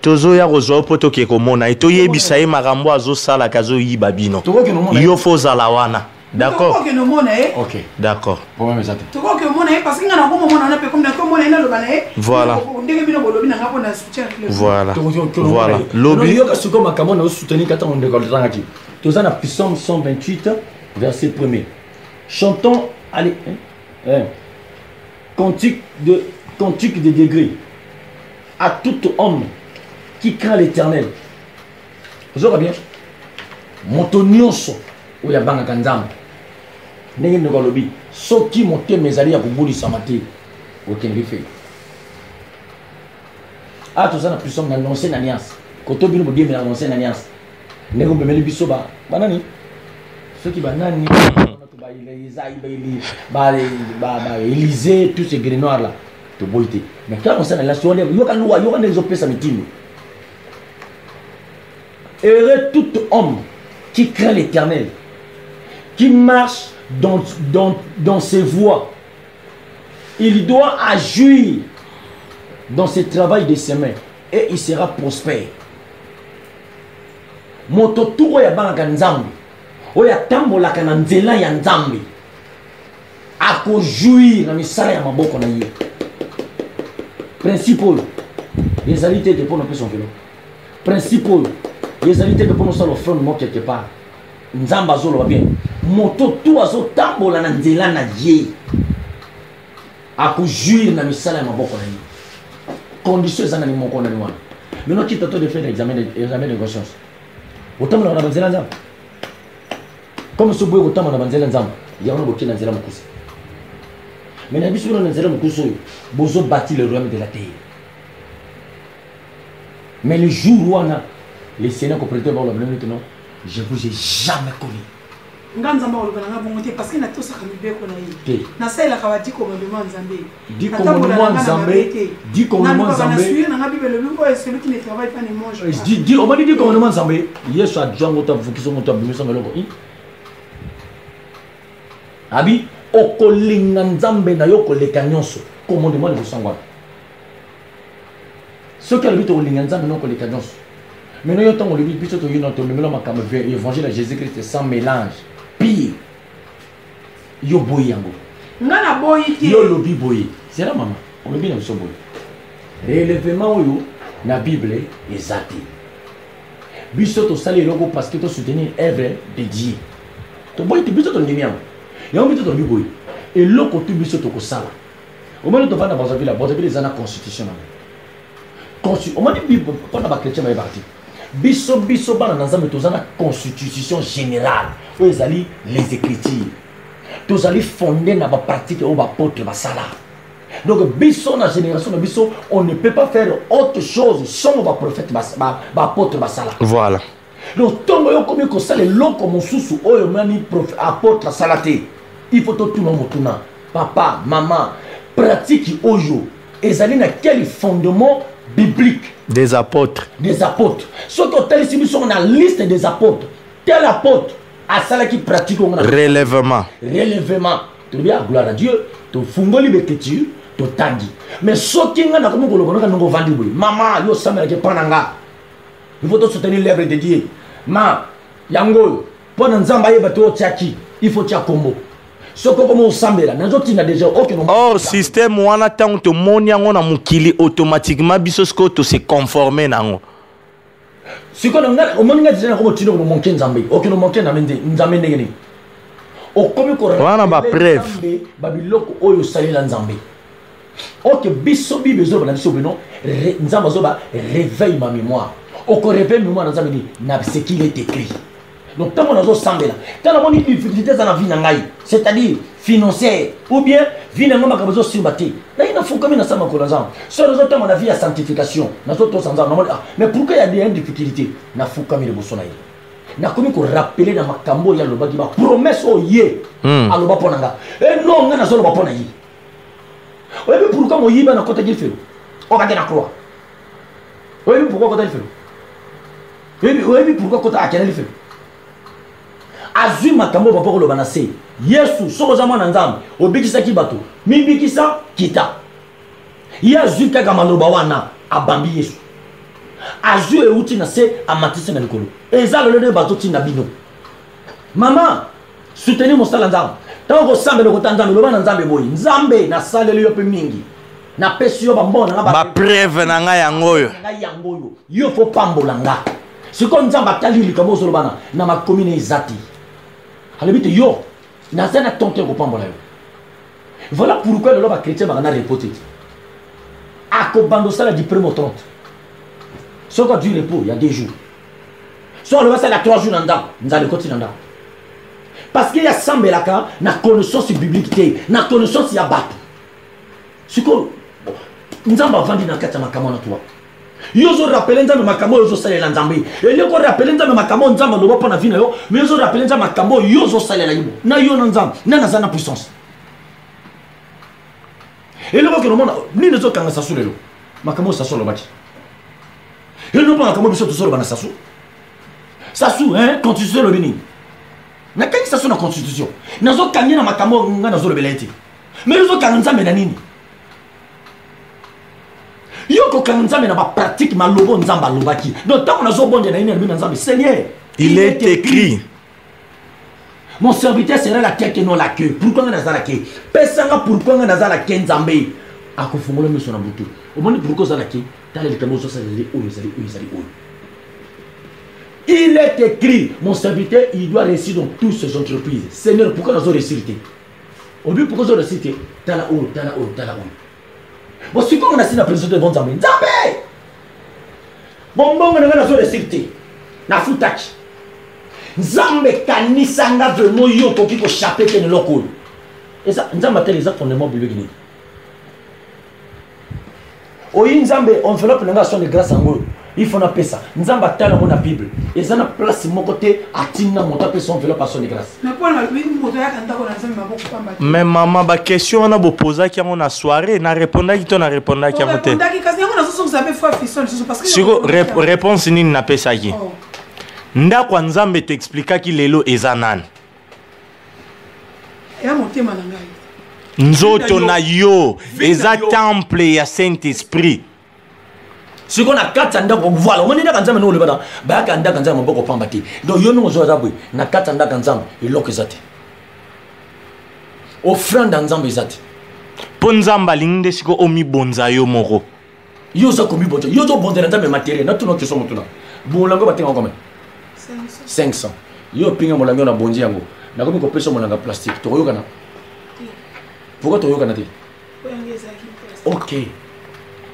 tozo ya rozo poto ke ko mona ito yebisa ye makambo azo sala kazo yiba bino yo foza la wana. D'accord. Ok. D'accord. Voilà. Voilà. Voilà. Lobby. Psaume 128, verset 1er. Chantons, allez, cantique de degrés à tout homme qui craint l'Éternel. Vous aurez bien. Montonioso. oya banga kanzam ndenge ndeko lobi soki motema ezali ya kobulisa te okende fe toza na puissance na l'ancienne alliance koto bino bodie na l'ancienne alliance ndenge mbemeli biso banani soki banani Élysée tous ces gris noirs là to boité mais quand on s'en est là sur les yoka les opesa mitime heureux tout homme qui craint l'Éternel, qui marche dans ses voies. Il doit agir dans ce travail de ses mains et il sera prospère. Mototo ya banga nzambe oya tambola kana nzela ya nzambe ako jouir na misala ya maboko na ye. Principal les alités de pour nos son vélo. Principal les alités de pour nos salons front mo quelque part. Nzamba zolo va bien. Mototo azo tambola na nzela na ye. Ako jouir na misala ya maboko na ye. Conditions za na ni moko na ni wana. Maintenant qui t'attend de faire l'examen de conscience. Autant on a banzela nzamba. Comme ce boy autant on a banzela nzamba. Il y a un boki na nzela mukusi. Mais na biso na nzela mukusi bozo bâti le royaume de la terre. Mais le jour où on a les Seigneurs qui prêtent par le bonheur non, je vous ai jamais connu. Nganzamba olobana bongote parce que na tosa kamibeko na yi. Na sala kawadi commandement nzambe. Dit commandement nzambe. Dit commandement nzambe. Na na Bible le Bible est celui qui ne travaille pas ne mange pas. Dit on va dire commandement nzambe. Yesu a Jean ngota fukiso ngota bimisa meloko. Abi okolinga nzambe na yo koleka nyonso. Commandement le sangwa. Ce qui a le but okolinga nzambe na koleka nyonso. Maintenant yo tango le but biso to yino to memelo makamba évangile de Jésus-Christ sans mélange. Pire. Yo boy yango. Ngana boy ki. Yo lobi boy. C'est là maman. On lobi na biso boy. Relèvement yo na Bible ezati. Biso to sali logo parce que to soutenir œuvre de Dieu. To boy ti biso to ndimi yango. Yo biso to boy. Et loko tu biso to ko sala. Au moment to vana baza villa zana constitution na. Au moment Bible pendant ba chrétien ba parti. Biso bana nzambe tozana constitution générale où ezali les écritures tozali fondé na ba pratique au ba apôtre ba sala. Donc biso na génération na biso on ne peut pas faire autre chose sans ba prophète ba apôtre ba sala. Voilà. Donc tongo yo komi ko sala loko mosusu oyo mani apôtre salate il faut tout le monde tuna papa maman pratique oyo ezali na quel fondement biblique des apôtres. Des apôtres. Ce que tel ici sont la liste des apôtres. Tel apôtre à cela qui pratique relèvement. Relèvement. Tu dis gloire à Dieu. Tu fungoli l'écriture. Tu tandi. Mais ce qui est là comme on le voit vendu maman yo samela ke pananga. Il faut soutenir l'œuvre de Dieu. Ma yango pendant nzamba yeba to tiaki. Il faut tia kombo. Oh, système wana tant to monia ngona mukili automatiquement biso sko to se conformer nango. Siko ngana omoninga tena ko tino no monke nzambe. O kino monke na mende nzambe ndenge. O komi ko wana ba preuve babiloko oyo salila nzambe. Ok biso bibe zo na biso bino nzamba zo ba réveille ma mémoire. O ko réveille mémoire nzambe ni na ce qu'il est écrit. Donc, tant qu'on a sambe là, tant qu'on a une difficulté dans la vie, c'est-à-dire financière, ou bien vie dans la vie sur bâti. Là, il faut comme une sama kolazan. Sur les autres, on a vie à sanctification. Mais pourquoi il y a des difficultés? Na faut comme il bossona. Na comme qu'on rappeler dans ma cambo ya loba diba promesse au yé. Aloba ponanga. Et non, on a solo bapona yi. Oui, mais pourquoi mon yiba na kota gilfelo? On va gagner croix. Oui, mais pourquoi kota gilfelo? Oui, mais pourquoi kota akena gilfelo? Azui makambo bapoko lo banase Yesu soko za mwana nzambe obikisa kibato mibikisa kita Yesu kaka maloba wana abambi Yesu azui euti na se amatise na likolo eza lelo de bato tina bino mama soutenir mon sala nzambe tango sambe lo nzambe lo bana nzambe boyi nzambe na salelo yo pe mingi na pesi yo bambona na ba preuve na nga yangoyo yo fo pambola nga siko nzambe atali likamo zo lo bana na makomine izati. Yo, voilà pourquoi le loi chrétien m'a reporté. À Kobando ça du 1er au 30. Soit du repos, il y a 2 jours. Soit le va ça 3 jours dans nous allons continuer dans. parce qu'il y a sambelaka na connaissance biblique, na connaissance ya bato. Siko nzamba vandi na kati ya makambo na toi. Yozo rappelle nzamba makambo yozo salela nzambe. Ele ko rappelle nzamba makambo nzamba loba pa na vina yo, mais yozo rappelle nzamba makambo yozo salela yibo. Na yo na nzamba, na na puissance. Ele ko no mona ni nezo kanga sasu lelo. Makambo sasu lo bati. Ele no pa makambo biso to solo bana sasu. Sasu hein, constitution lo bini. Na kangi sasu na constitution. Nazo kangi na makambo nga nazo lo belete. Mais yozo kanga nzamba na nini? Yoko kanzambe na ba pratique malobo nzamba lobaki. Donc tant on a zo bonde na ina na nzambe Seigneur, il est écrit. Mon serviteur sera la tête et non la queue. Pourquoi on a ça la queue? Pesanga pourquoi on a ça la queue nzambe? Akufungula miso na butu. Omoni pourquoi ça la queue? Dans les camos ça les il est écrit, mon serviteur, il doit réussir dans toutes ses entreprises. Seigneur, pourquoi nous avons réussi? Au but pourquoi nous avons réussi? T'as la haut. Bon, si on a signé la présidente de bon Zambé, bon, on a la sécurité, na foutaki. Zambé kanisanga vraiment yo toki ko chapé que ne loko. Et ça, Nzamba tel les fondements bibliques. Oyi Nzambe enveloppe nanga de grâce en eux. Il faut appeler ça. Nzamba tel on a Bible. Et ça na place mon côté atina monta pe son enveloppe à son de grâce. Mais maman, ba question on a beau poser qui on a soirée, na répondre qui on a répondre qui a monté. Réponse ni na pe ça qui. Nda kwa Nzambe t'expliquer ki lelo ezanan. Ya monté mananga. Nzoto na yo eza temple ya Saint-Esprit. Si on a 4 ans voilà, on est dans Nzambe no le bada, ba ka ndaka Nzambe mboko pambati. Donc yo no zo zabwe na 4 ans ndaka Nzambe eloko ezate. Offrande Nzambe ezate. Po Nzamba linde siko omi bonza yo moko. Yo za komi bonza, yo zo bonza Nzambe matériel, na tuno keso motuna. Bolango batenga combien? 500. Yo pinga molango na bonzi yango. Na komi ko peso molanga plastique. To yo kana. Pourquoi tu as dit? Ok.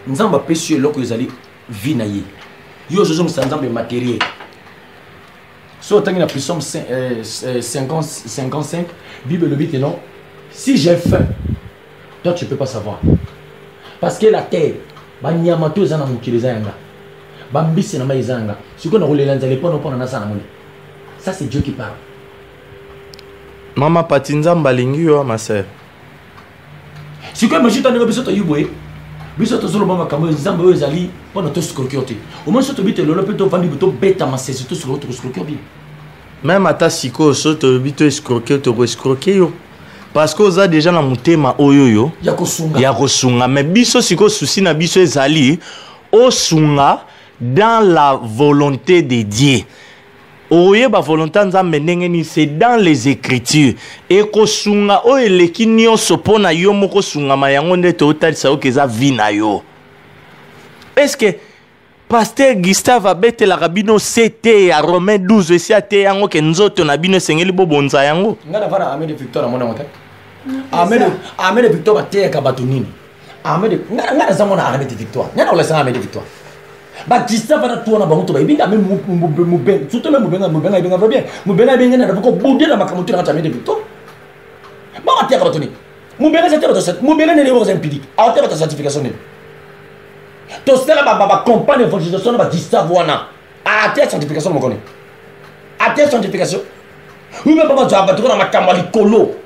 Nous avons péché l'eau que vous allez vinailler. Yo je suis Nzambe matériel. So tu as une puissance 55. Bible le dit non. Si j'ai faim, toi tu ne peux pas savoir. Parce que la terre, banyamato zana mukiriza yanga. Bambisi na maizanga. Si on a roulé l'anzale pas non pas na sana moni. Ça c'est Dieu qui parle. Maman Patinzamba lingi yo ma sœur. Si quoi me jita n'importe quoi yuboé, biso to solo mama kamo Nzambe oyo ezali pona to scroquer. Au moins soto bite lolo pe to vandi to beta ma c'est to sur l'autre scroquer bien. Même ata siko soto bite escroquer to escroquer yo. Parce que oza déjà na mutema oyo yo ya kosunga mais biso siko souci na biso ezali o sunga dans la volonté de Dieu. Oye ba volonté Nzambe ndenge ni c'est dans les écritures et ko sunga o eleki nyonso pona yo moko sunga mayango nde to otalisa okeza vina yo. Est-ce que pasteur Gustave abete la rabino CT à Romains 12 et CT yango ke nzoto na bino sengeli bobonza yango ngana vana Ahmed Victor mona mota Ahmed Victor bate ka batunini Ahmed ngana zamona Ahmed Victor ngana ola sa Ahmed Victor ba Gustave na tuona ba muto ba ibinga me mubeng surtout me mubenga ibinga va bien mubenga ibinga na ko bodela makamutu na Ahmed Victor ba atia ka batuni mubenga c'était ba set mubenga ne les empirique atia ba certification ne to sera ba campagne d'évangélisation ba Gustave wana atia certification mo connaît atia certification oui mais ba za ba to na makamba likolo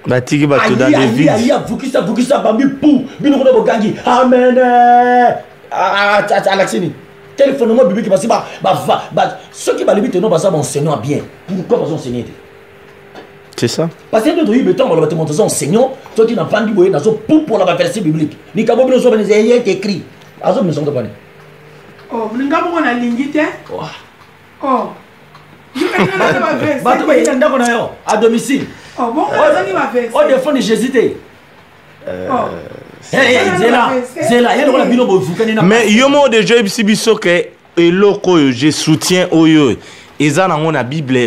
batiki ba to dans des vies ya vukisa bambi pou bino ko bogangi amen Alexini, téléphonement biblique parce que ceux qui balibent non pas enseignant bien. Pourquoi pas enseigner? C'est ça. Parce que nous devons temps on va te montrer enseignant, toi qui n'as pas dit pour la verset biblique. Ni kabo bino so ben écrit. Azo me sont pas. Oh, ngabo na lingite. Oh. Bato ba yenda ko na yo à domicile. Oh bon, on y va faire. Oh défend Jésus. Mais yomo de Job Sibiso que eloko je soutiens oyo eza na ngona Bible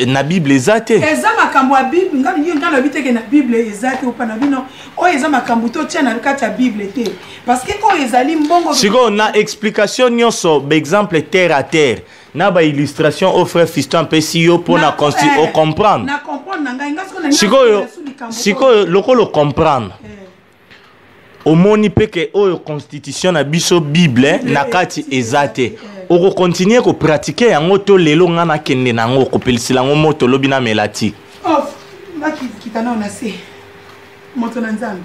na Bible ezate eza makambo ya Bible ngana biteke na Bible ezate opana bino o eza makambo to tia na kati ya Bible te parce que ko ezali mbongo siko na explication nyonso par exemple terre à terre na ba illustration au frère Fiston Pesio pour na comprendre. Na comprendre nanga inga sikoyo lokolo comprendre. Omoni pe ke oyo constitution na biso Bible na kati ezate. Oko continuer ko pratiquer yango to lelo nga na kende nango ko pelisila ngo moto lobi na melati. Oh, maki kitana on a se. Moto na nzambe.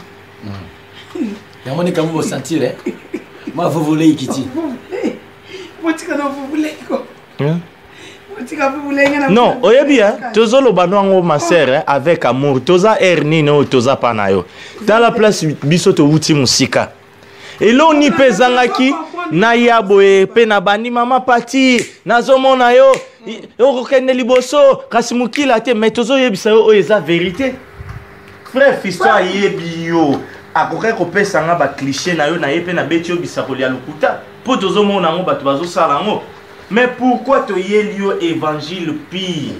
Yamoni kama vous sentir moi vous voulez ikiti. Non, oyebi tozolo banwango ma sœur avec amour. Toza erni no toza panayo. Dans la place biso to wuti musika. Et là on y pezangaki na yaboe pe na bani mama pati nazomona yo okokende liboso kasi mukila te mais tozo yebisa yo eza vérité. Frère Fiston yebi yo akoke ko pesa nga ba cliché na yo na yepe na beti yo bisakoli ya lokuta. Po tozo mona ngo bato bazo sala ngo. Mais pourquoi tu y évangile pire?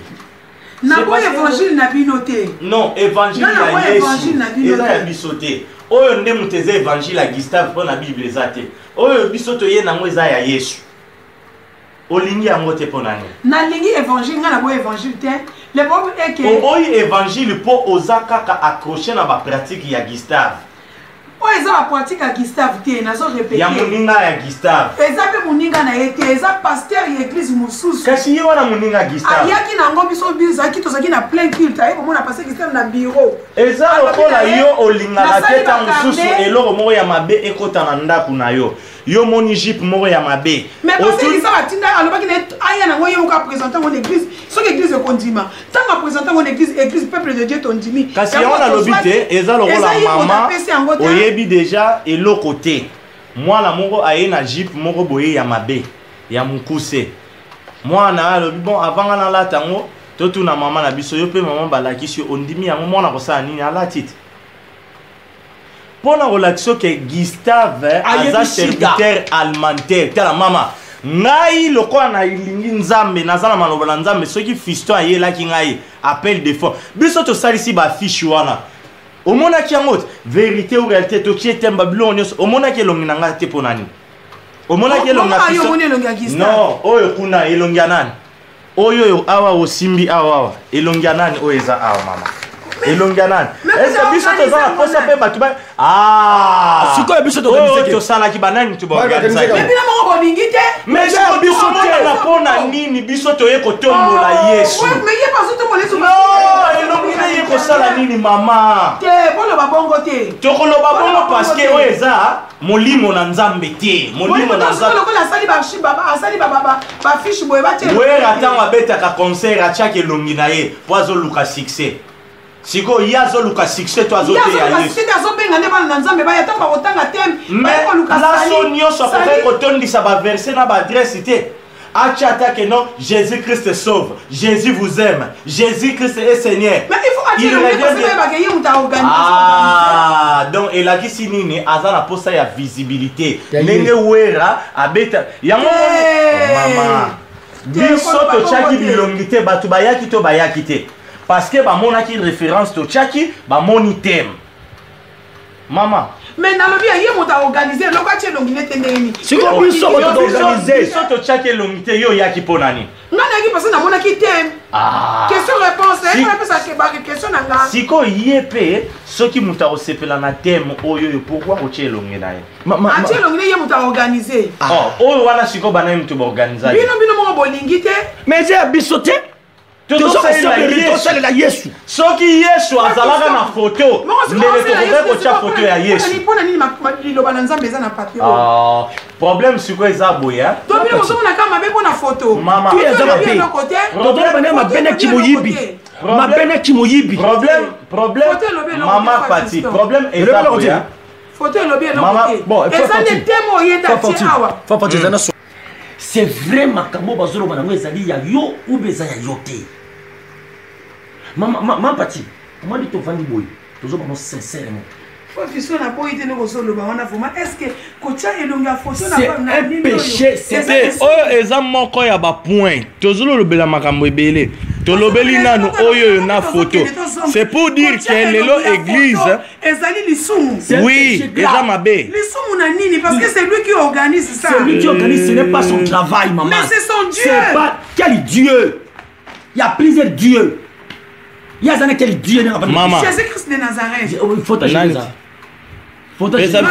Na bo évangile na binoté. Non, évangile ya Yesu. Eza ya bisoté. Oyo nde muteze évangile à Gustave pour na Bible ezate. Oyo bisoto ye nango eza ya Yesu. Olingi yango te ponani. Na lingi évangile nga na bo évangile te. Le problème est que oyo évangile po ozaka ka accrocher na ba pratique ya Gustave. Oh, ils ont la pratique à Gustave T. Ils ont répété. Il y a Moninga à Gustave. Ils ont Moninga na été. Ils ont pasteur et église Moussous. Qu'est-ce qu'il y a Moninga Gustave? Il y a qui n'a pas besoin de bizarre qui tous qui n'a plein culte. Comment on a passé Gustave dans le bureau? Et ça le col a yo olinga la tête en Moussous et l'or mo ya mabe et kotananda kuna yo. Yo moni jip mo ya mabe. Mais parce que ça va tinda alors qu'il est aya na yo ka présenter mon église. Ce que église condiment. Tant que présenter mon église peuple de Dieu ton dimi. Kasi on a l'obité et ça le rôle la maman. Oyebi déjà et l'autre côté. Moi la moko aye na jip moko boye ya mabe. Ya mukuse. Moi na le bon avant na la tango totu na maman na biso yo pe maman balaki sur ondimi ya mo na ko sa nini ala titre. Pour la relation que Gustave a serviteur alimentaire tela mama ngai lokwa na ilingi nzambe nazala maloba nzambe soki Fiston ayela ki ngai appel de fond biso to salisi ba fiche wana omona ki yango vérité ou réalité to ki etemba Babylone omona ki elongi nanga te ponani omona ki elongi Fiston non oyo kuna elongi nani oyo awa osimbi awa elongi nani oyo eza awa mama elonganan est-ce que biso to za posa pe batu ba siko biso to organiser to sala ki banani tu ba organiser mais bina mo bolingi te mais biso to na pona nini biso to ye ko tombola Yesu mais ye pas to tombola Yesu non elongi ye ko sala nini mama te bolo ba bongo te to ko lo ba bongo parce que o eza molimo na nzambe te molimo na nzambe ko la sali ba shiba asali ba fiche boye ba te we atanga beta ka concert a chaque elongi na ye poazo luka succès siko yazo luka succès to azote ya Yesu yazo benga ne bana nzambe ba yatamba kotanga tem mais la sonio so peut kotondisa ba verset na ba adresse te acha attaque non Jésus-Christ sauve Jésus vous aime Jésus-Christ est Seigneur mais il faut attirer le parce que ba ke yimuta organiser donc et la kisi nini azana posa ya visibilité nenge wera abeta yango mama biso to chaki bilongite batu bayaki to bayaki te parce que mon a une référence to Tchaki, mon item. Maman. Mais dans le bien, il y a organisé, le quoi tu es longité tendeni. Si on peut organiser, ça to Tchaki longité yo yaki ponani. Non, il y a personne dans mon qui t'aime. Question réponse, réponse à cette question là. Si ko yepé, ce qui muta osepela na thème oyo pourquoi o tche longé na ye. Tche longé il muta organisé. Oh wana siko bana mutu ba organiser. Bino mo bolingité. Mais j'ai bisoté. la Yesu. Soki Yesu azalaka na photo. Ndele to ko photo ya Yesu. Ni pona nini liloba na nzambe eza na papier. Problème siko eza boya. To bino mosomona kama be pona photo. Mama. Tu es dans le côté. Problème bana mabene kimoyibi. Mabene kimoyibi. Problème. Mama Pati. Problème eza boya. Photo lobi no côté. Bon, eza ne temo yeta ti awa. Fafati zana. C'est vrai makambo bazolo bana ezali ya yo ou beza ya yo te. Maman Pati, comment dit-on Fanny Boy? Toujours sincèrement. Fiston n'a pas été est-ce que Kocha et Longa photo n'a pas un péché, c'est oh ezam moko ya ba point. Tozolo le bela makambo ebele. Tolobeli nanu oyo na photo. C'est pour dire que l'église. Oui, eza mabe. Parce que c'est lui qui organise ça. C'est lui qui organise, ce n'est pas son travail, maman. Mais c'est son Dieu. C'est pas quel Dieu. Il y a plusieurs dieux. Il y a quel Dieu. Maman. Jésus-Christ de Nazareth. Il faut t'acheter ça. Faut t'acheter ça.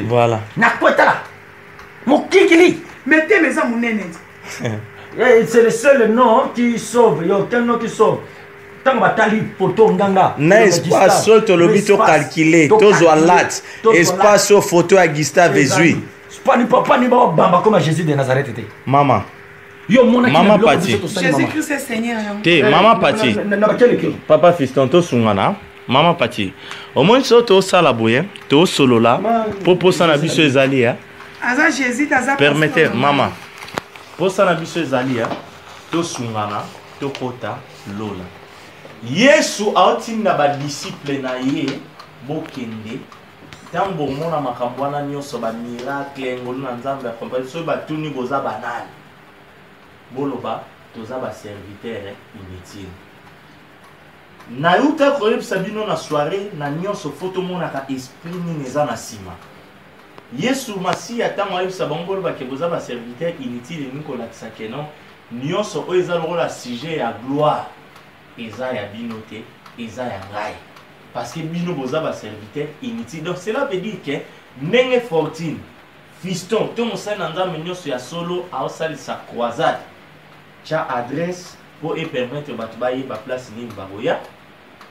Voilà. Mettez mes amis mon c'est le seul nom qui sauve. Il n'y a aucun nom qui sauve. N'est-ce sur to lobito calculé, tozo alat, espace photo à Gustave Ezui. Pas ni bamba comme Jésus de Nazareth était. Maman. Maman Pati. Jésus-Christ est Seigneur. Maman Pati. Papa fiston to sungana. Maman Pati. Au moins so to sala boye, to solo là, popo sana biso ezali ya. Aza Jésus taza. Permettez maman. Po sana biso ezali ya, to sungana, to kota lola. Yesu aotinda ba disciple na ye bokende tambo mona makambo wana nyonso ba miracle ngolu na nzambe akompagnie so ba tuni boza banani boloba toza ba serviteur inutile na yuta koyebisa bino na soirée na nyonso photo mona ka esprit ni neza na sima Yesu masi atango ayebisa bango boloba ke boza ba serviteur inutile ni kolakisa ke non nyonso oyo eza lokola sujet ya gloire eza ya binote eza ya ngai parce que bino boza ba serviteur inutile donc cela veut dire que ndenge fortune fiston to mosala nzambe nyonso ya solo aosalisa croisade cha adresse pour permettre bato bayeba place nini baboya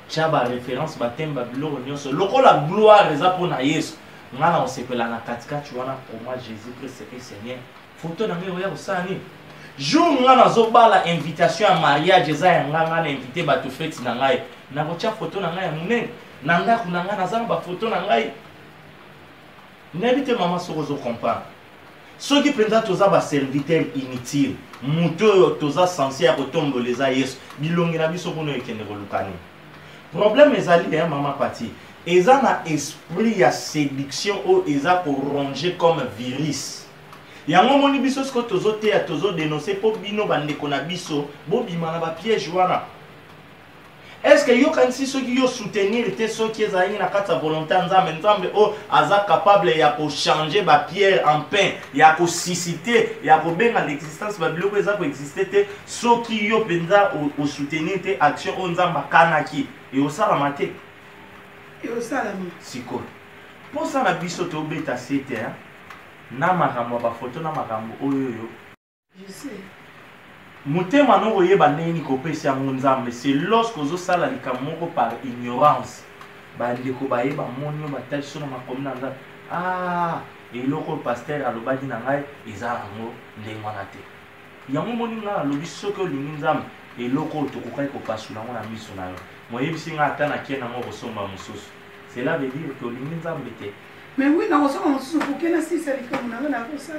cha ba référence batemba biloko nyonso lokola gloire eza mpona yesu ngana osepela na katikati wana pour moi Jésus Christ est Seigneur photo na ngai oya kosala nini jour ngana zobala invitation à mariage eza ya nganga na invité bato fête na ngai na kotia photo na ngai ya munene na ndako na ngai naza na ba photo na ngai n'habite maman soko zo comprendre soki penza toza ba serviteur inutile muto toza censé ya kotomboleza Yesu bilongi na biso kuno ekende kolukani problème ezali ya maman Pati eza na esprit ya séduction o eza ko ronger comme virus yango moni biso sko tozo te ya tozo dénoncer po bino bandeko na biso bo bima na ba piège wana est-ce que yo kanisi soki yo soutenir te soki ezali na kata volonté nzambe o aza capable ya ko changer ba pierre en pain ya ko susciter ya ko benga l'existence ba biloko eza ko exister te soki yo penza o soutenir te action o nzamba kanaki et o sala mate et o sala mi siko pour ça na biso to beta sete hein na makambo ba photo na makambo oyoyo je sais mutema no oyeba neni kopesa yango nzambe c'est lorsque ozo sala likamoko par ignorance ba ndeko bayeba monyo batali sona makomi na nzambe ah eloko pasteur alobaki na ngai eza yango ndenge wana te yango moni nga alobi soki olingi nzambe eloko tokokai kopasula yango na miso na yo moyebisi nga ata na kie nango kosomba mosusu cela veut dire que olingi nzambe te. Mais oui, dans le sens où quel est ce que vous avez fait ça?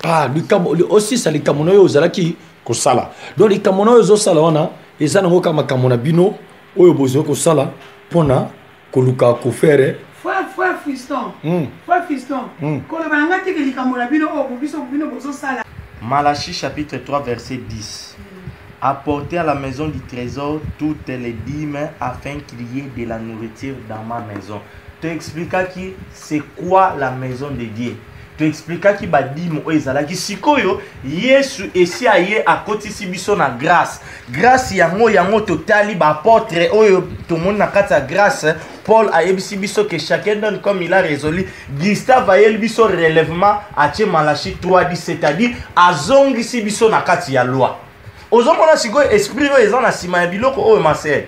Ah, aussi ça les kamono yo zalaki ko sala. Donc les kamono yo zo sala wana, ezana kama kamona bino oyo bozo ko sala pona ko luka ko faire. Frère fiston. Frère fiston. Ko le balanga te ke likamona bino o biso bino bozo sala. Malachie chapitre 3 verset 10. Apportez à la maison du trésor toutes les dîmes afin qu'il y ait de la nourriture dans ma maison. Tu expliques qui c'est quoi la maison de Dieu. Tu expliques qui badimo oezala ki sikoyo Yesu esi aye akotisi biso na grâce. Grâce yango totali ba apôtre oyo to mona kata grâce. Paul a yebisi biso que chacun donne comme il a résolu. Gustave a yel biso relèvement a Malachie 3:10 c'est-à-dire azongisi biso na kati ya loi. Ozomona sikoyo esprit oyo eza na sima ya biloko oyo masel.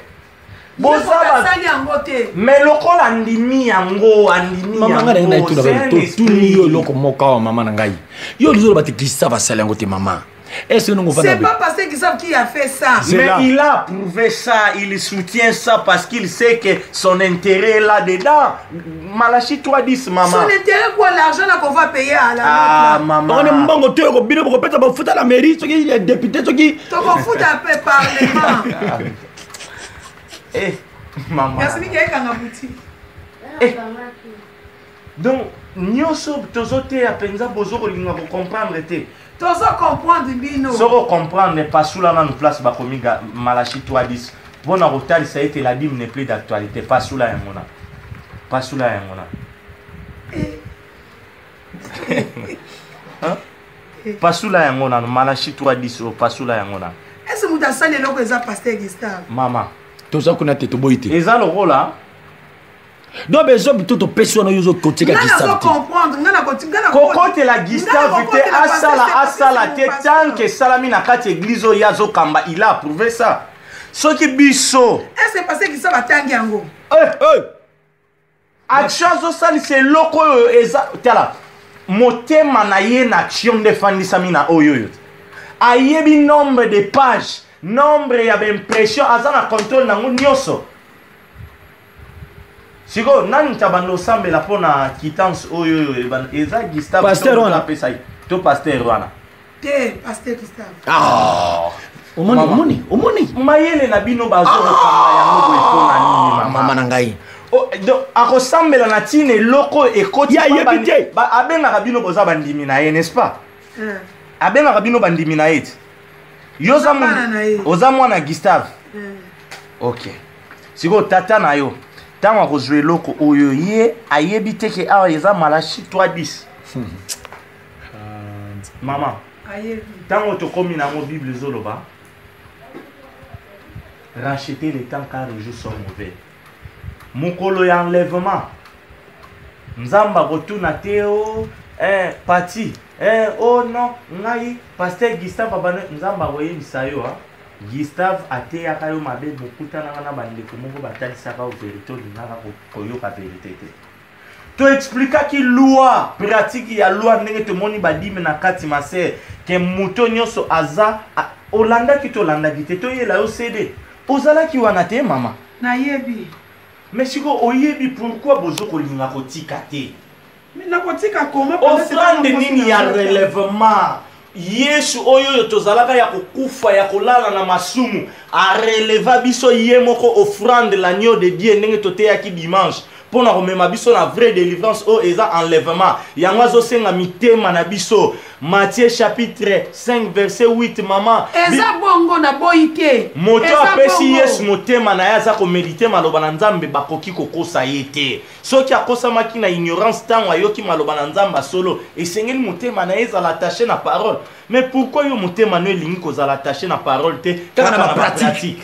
Mais lokola ndimi yango andimi mama ngai na ituna ba to yo loko moka wa mama ngai yo lizo ba te glissa va sala ngote mama est-ce que nous c'est pas parce que savent qui a fait ça mais il a prouvé ça il soutient ça parce qu'il sait que son intérêt est là dedans. Malachie 3:10 maman son intérêt quoi l'argent là qu'on va payer à la ah maman on est mbango te ko bino ko peta ba futa la mairie ce qui est député ce qui to ko futa pe parlement. Eh, maman. Merci Mika kanga bouti. Eh. Donc, nyonso tozote a penza bozo kolinga ko comprendre te. Tozo comprendre bino. Soko comprendre pas sous la même place ba komiga Malachi 3:10. Bon en retard ça a été la Bible n'est plus d'actualité, pas sous la yangona. Pas sous la yangona. Hein? Pas sous la yangona, Malachi 3:10 pas sous la yangona. Est-ce que vous avez sali loko eza pasteur Gustave? Maman. Toza kuna te to boite. Eza le rôle là. Donc besoin de tout personne yozo côté ka Gustave. Ngana comprendre, ngana ngana Kokote la Gustave te asala te tant que salami na kati église yazo kamba, il a approuvé ça. Ce qui biso. Est-ce que pasteur Gustave atangi yango? Action sali c'est loko eza tala. Motema na ye na action de fandisamina oyoyo. Ayebi nombre de pages, nombre ya impression azana contrôle na nyoso. Siko nani tabando sambela pona quittance oyo eza Gustave pasteur wana pesai to pasteur wana te pasteur Gustave omoni mayele na bino bazo kanga ya mobo epona nini mama na ngai donc akosambela na tine loko ekoti ya yebite ba abenga bino boza bandimi na ye n'est-ce pas abenga bino bandimi na ye yoza mwana Gustave OK siko tata na yo tant on rejoue loko oyo ye ayebi te ke awa eza Malachi 3:10 maman ayebi tant on to komi na mo Bible zoloba racheter le temps car les jours sont mauvais mukolo ya enlèvement nzamba kotuna teo parti oh non ngai pasteur Gustave abane nzamba koyebisa yo Gustave ateyaka yo mabe bokutana na bandeko moko batalisaka vérité linaka koyoka vérité te to expliquer ki loi pratique ya loi ndenge tomoni badime na kati maser ke muto nyonso aza olanda ki to landa ki te to yela yo cede ozala ki wana te mama na yebi mais siko oyebi pourquoi bozo kolinga kotika te mais na kotika comment offrande nini ya relèvement Yesu oyo tozalaka ya kokufa ya kolala na masumu a releva biso ye moko offrande l'agneau de Dieu ndenge toteyaki dimanche pona komema biso na vraie délivrance o eza enlèvement yango azosenga mitema na biso. Matthieu chapitre 5 verset 8 maman eza bongo na boyite moto apesi Yesu motema na yaza ko méditer maloba na Nzambe bakoki kokosa yete soki akosamaki na ignorance tango ayoki maloba na Nzambe solo esengeli motema na ezala attaché na parole. Mais pourquoi yo motema no elingi kozala attaché na parole te kaka na pratique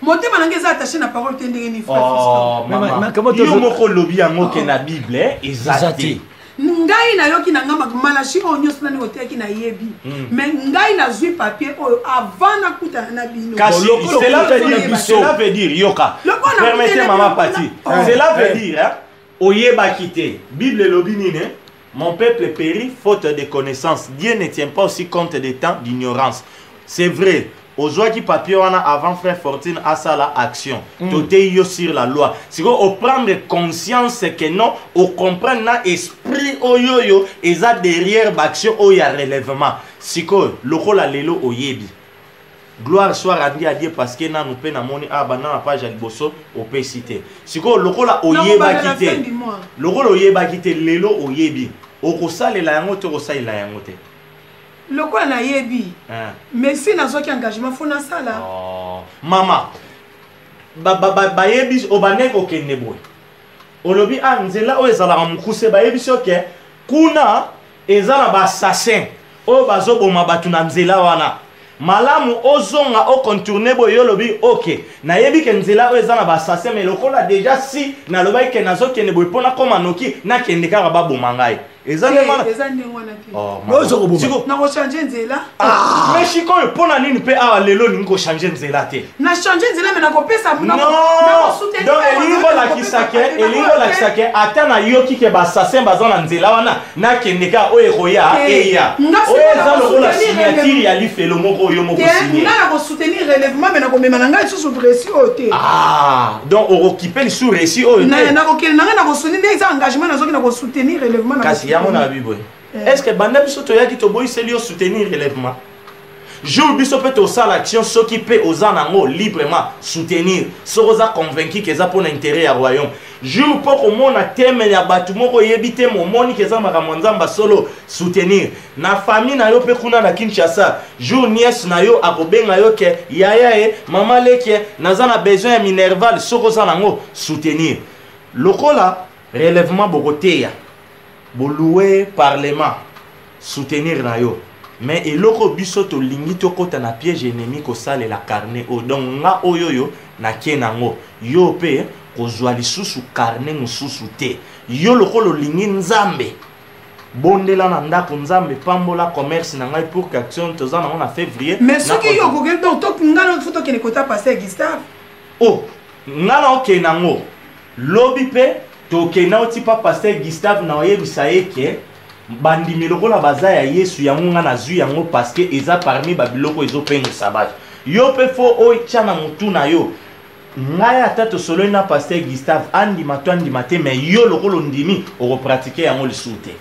motema nangeza attaché na parole te ndenge ni frère yo moko lobi yango ke na Bible ezati ngai na yoki na ngamba Malachi onyoso nani oteki na yebi mais ngai na zui papier avant na kuta na bino cela veut dire yoka permettez maman Pati cela veut dire oyeba kité Bible lobi nini mon peuple périt faute de connaissance. Dieu ne tient pas aussi compte des temps d'ignorance. C'est vrai. Aujourd'hui, papier on a avant frère Fortune à ça la action. Tout est sur la loi. Si on prend conscience que non, on comprend na esprit oyoyo et ça derrière l'action où il y a relèvement. Si on le la lelo oyebi. Gloire soit rendue à Dieu parce que na nous pe na moni na page aliboso au pe cité. Si on le la oyeba kité. Le la oyeba kité lelo oyebi. Okosalela yango te okosalela yango te. Lokola na yebi mais si nazoki engagement fona sala mama yebi obane ko kende boy olobi nzela o ezala mukuse yebi soke kuna ezala ba assassin o bazoboma batu na nzela wana malamu ozonga o contourner boy yolobi OK na yebi ke nzela o ezala ba assassin mais lokola déjà si na loba ke nazokende boy pona koma noki na kende kaka baboma ngai ezane mana ezane wana te ozo kobuma na ko changer nzela mais shiko pona nini pe awa lelo ni ko changer nzela te na changer nzela mais na ko pesa na ko soutenir donc elingo la kisake ata na yoki ke ba assassin bazana nzela wana na kendeka oye koya eya oye zalo la signature ya lifelo moko yo moko signer na ko soutenir relèvement mais na ko mema na ngai sous pression te donc on occuper sous récit oyo na ko kele na ko soutenir des engagements na zoki na ko soutenir relèvement est-ce que banda biso to yaki to boy selio soutenir relèvement jour biso peut au sala action ceux qui peut aux anango librement soutenir ceux qui sont convaincus que ça pour l'intérêt à royaume jour pour au monde thème ya batu moko yebite mo moni que ça makamonzamba solo soutenir na famille na yo pe kuna na Kinshasa jour nièce na yo akobenga yo ke yaya e mama leke nazana besoin ya minerval ceux qui sont nango soutenir lokola relèvement bokoteya boloué parlement soutenir na yo mais eloko biso to lingi to kota na piège ennemi ko sale la carnet o donc nga oyoyo na kenango yo pe ko zwa lisusu carnet mususu te yo lokolo lingi nzambe bondela na ndako nzambe pambola commerce na ngai pour qu'action tozana on a février mais ce qui yo ko donc to ngana photo ke ne kota passer Gustave oh ngana o kenango lobi pe to kenao ti pa passer Gustave na oyebisa yeke bandimi lokola baza ya Yesu yango nga na zwi yango parce que eza parmi babiloko ezopenga sabbat yo pe fo o tchana mutu na yo ngaya tato solo na pasteur Gustave andi matwandi mate mais yo lokolo ndimi o pratiquer yango le soute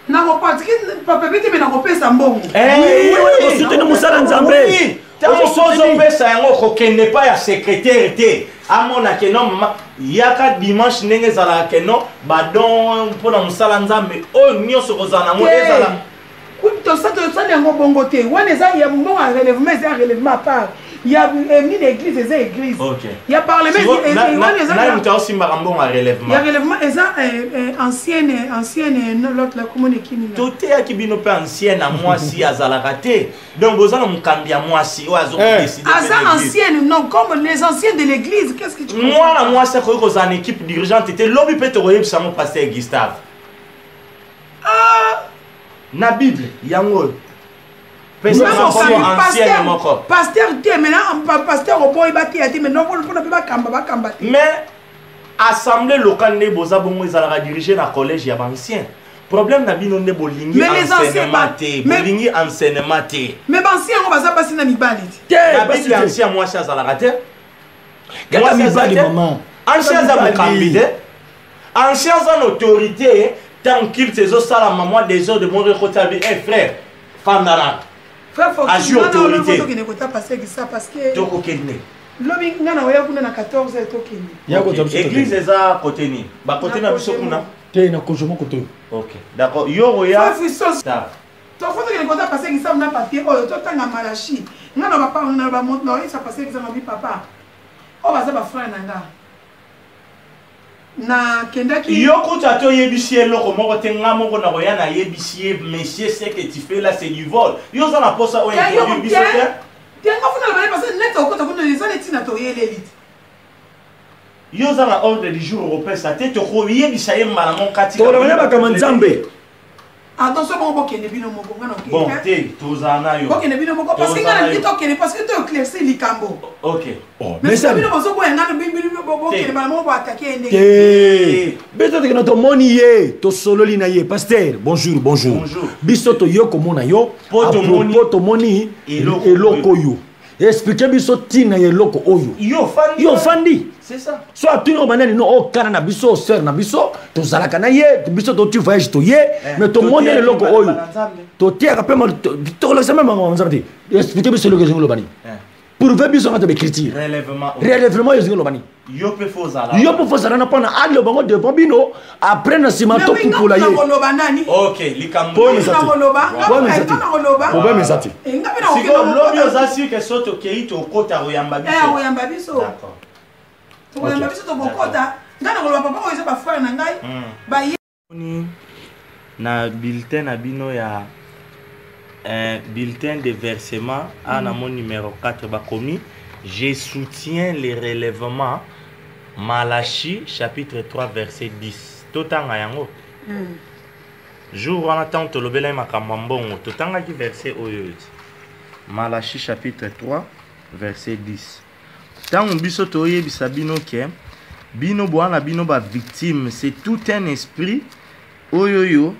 na ko pratiquer papa bete me na ko pesa mbongo ko soute na musala nzambe tango sozo pesa yango ko kende pa ya secrétaire te amona ke non yaka dimanche ndenge zala ke non badon pona musala nzambe o nyoso kozana mo ezala to ça yango bongo te wana eza ya mbongo a relèvement eza relèvement à part il y a une église eza église il y a parlement wana eza na mta aussi mbongo a relèvement il y a relèvement eza ancienne l'autre la commune kimi tote ya kibino pe ancienne à moi si azala raté donc bozana mukambi ya moi si o azo décider asa ancienne non comme les anciens de l'église qu'est-ce que tu moi c'est ko kozana équipe dirigeante te lobby pe to royeb samo pasteur Gustave na Bible yango pasteur te maintenant pasteur au boy bati ati mais non pour ne pas kamba mais assemblée locale ne boza bongo ezala diriger na collège ya ancien problème na bino ne bolingi enseignement te bolingi enseignement te mais ancien on baza passer na mibali na Bible ancien moi ça la rater moi mibali maman ancien za mokambide ancien za autorité tant qu'il ces sala maman des heures de mon recotabi un frère fandana frère faut autorité que ne kota passer ça parce que toko kenne lobi ngana waya kuna na 14 to kenne yako église eza côté ni ba côté na biso kuna te na kojomo koto OK d'accord yo ya star to faut que ne kota passer ça na papier oh to tanga Malachi ngana ba pa na ba monte na ça passer ça na bi papa oh baza ba frère nanga na kendaki yoko tato yebisi eloko moko te nga moko na koya na yebisi monsieur ce que tu fais là c'est du vol yo za na posa o introduire biso te nga funa la parce que net okota kuna les ans etina to yelelite yo za na ordre du jour européen ça te to ko yebisa ye mbala mon kati to la ba kama nzambe attention bon bokende bino moko ngana ok bon te tozana yo bokende bino moko parce que ngana kito kende parce que to éclaircir likambo OK mais ça bino bozo ko ngana bino bokende bala mo attaquer ndenge te beto te to moni ye to sololi na ye pasteur bonjour biso to yo komona yo poto moni eloko yo expliquez biso tina ye loko oyo yo fandi c'est ça soit tu no banani no o kana na biso sœur na biso to zalaka na ye biso to tu voyage to ye mais to moni le loko oyo to tiaka pe ma to la sema ma nzamti expliquez biso le ngolo bani pour ver biso ngata be critique relèvement yo ngolo bani yo pe fozala na pona allo bango de bino après na sima to pour la ye OK likambo problème ezati siko lobio za si que soto keito kota oyamba biso d'accord oyamba biso to bokota ngana ko papa ko ba frère na ngai ba na bulletin na bino ya bulletin de versement à mon numéro 4 bakomi je soutiens les relèvements Malachi chapitre 3 verset 10 totanga yango jour wana tant to lobela makambo mbongo totanga ki verset oyo Malachi chapitre 3 verset 10 tant biso to yebisa bino ke bino bwana bino ba victime c'est tout un esprit oyoyo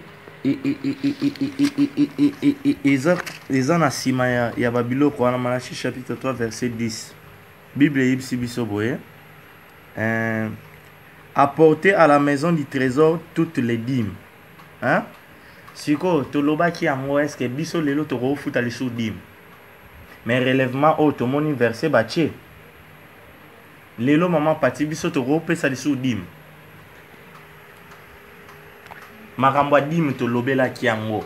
eza na sima ya babiloko wana Malachi chapitre 3 verset 10 Bible yebisi biso boye apporter à la maison du trésor toutes les dîmes hein siko tolobaki yango est-ce que biso lelo tokofuta liso dîme mais relèvement au tout monde versé bâti lelo maman pati biso to ro pesa lisu dim makambo dim to lobela ki yango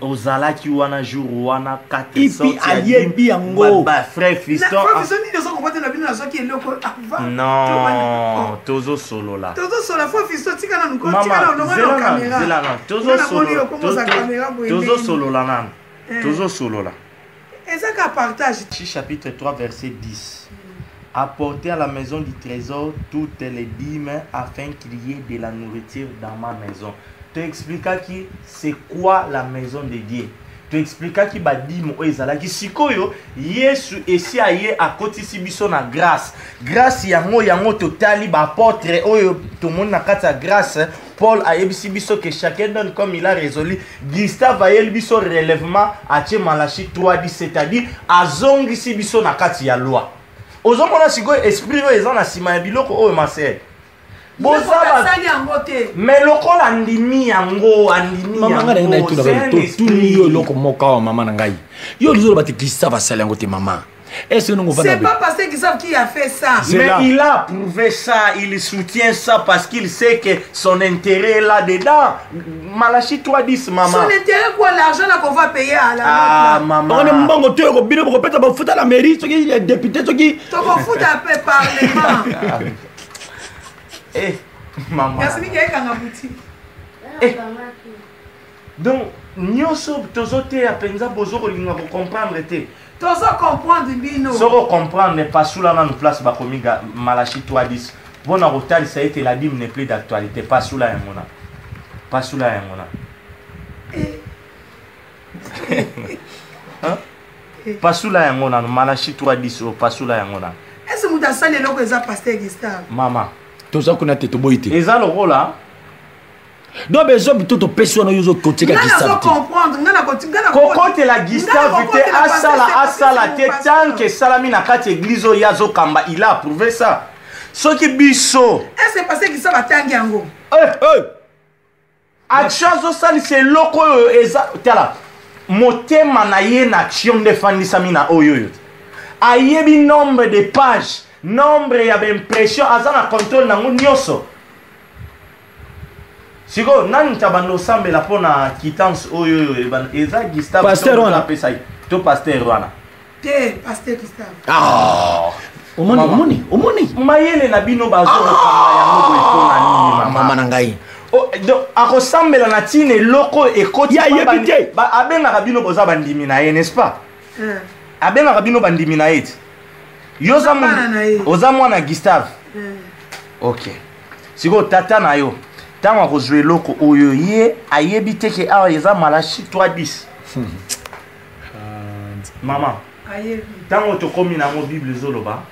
ozala ki wana jour wana 4 sorties ayebi yango ba frère fiston ni so ko na bino so ki eloko avant non tozo solo là frère fiston tika na nko tika na ndonga caméra zela non tozo solo là nan tozo solo là et ça ka partage chapitre 3 verset 10 apportez à la maison du trésor toutes les dîmes afin qu'il y ait de la nourriture dans ma maison. Tu expliques qui c'est quoi la maison de Dieu. Tu expliques qui ba dîme o ezala ki sikoyo Yesu esi aye à côté si biso na grâce. Grâce yango totali ba apôtre oyo tout monde na kata grâce. Paul a yebisi biso que chacun donne comme il a résolu. Gustave a yel biso relèvement à Malachi 3:10 c'est-à-dire azongi si biso na kati ya loi. Ozomona siko esprit oyo eza na sima ya biloko oyo masere bozaba mais lokola ndimi yango andimi mama ngana na itu na to tuni yo loko moka wa mama na ngai yo lizo ba te Christophe va saler yango te maman. Est-ce que nous va c'est pas parce qu'ils savent qui a fait ça. Mais il a prouvé ça, il soutient ça parce qu'il sait que son intérêt est là-dedans. Malachi 3:10 maman. Son intérêt quoi l'argent qu'on va payer à la ah maman. On est mbongo te ko bino ko peta ba futa la mairie ce qui est député ce qui to ko futa pe parlement. Eh maman. Merci ni ke kanga buti. Eh. Donc nyoso tozote apenza bozo ko linga ko comprendre te. Tozo comprendre bino. Soko comprendre pas sous la même place ba komiga Malachi 3:10. Bon en retard ça a été la dîme n'est plus d'actualité pas sous la yamona. Pas sous la yamona. Hein? Pas sous la yamona Malachi 3:10 pas sous la yamona. Est-ce que vous avez le logo ça pasteur Gustave? Maman. Tozo kuna te to boité. Eza le rôle là. Non mais zo bito personne yo zo côté ka Gustave. Ngana comprendre, ngana ngana kokote la Gustave te asala te tant que salami na kati église yazo kamba il a prouvé ça. Soki biso. Est-ce que parce que ça va tangi yango? Action zo sali c'est loko eza tala. Motema na ye na action de fandisa mina oyo. Ayebi nombre de pages, nombre ya impression azana contrôle nango nyoso. Siko nani tabando sambe la pona quittance oyo eza Gustave pasteur wana pesa to pasteur wana te pasteur Gustave ah omoni mayele na bino bazo kama yango epona nini mama na ngai donc akosambela na tine loko ekoti ba abenga kabino boza bandimi na ye n'est-ce pas abenga kabino bandimi na ye yoza mwana Gustave OK siko tata na yo tant à rejouer loko oyo ye ayebi te ke awa eza Malachi 3:10 maman ayebi tant to komi na mo Bible zoloba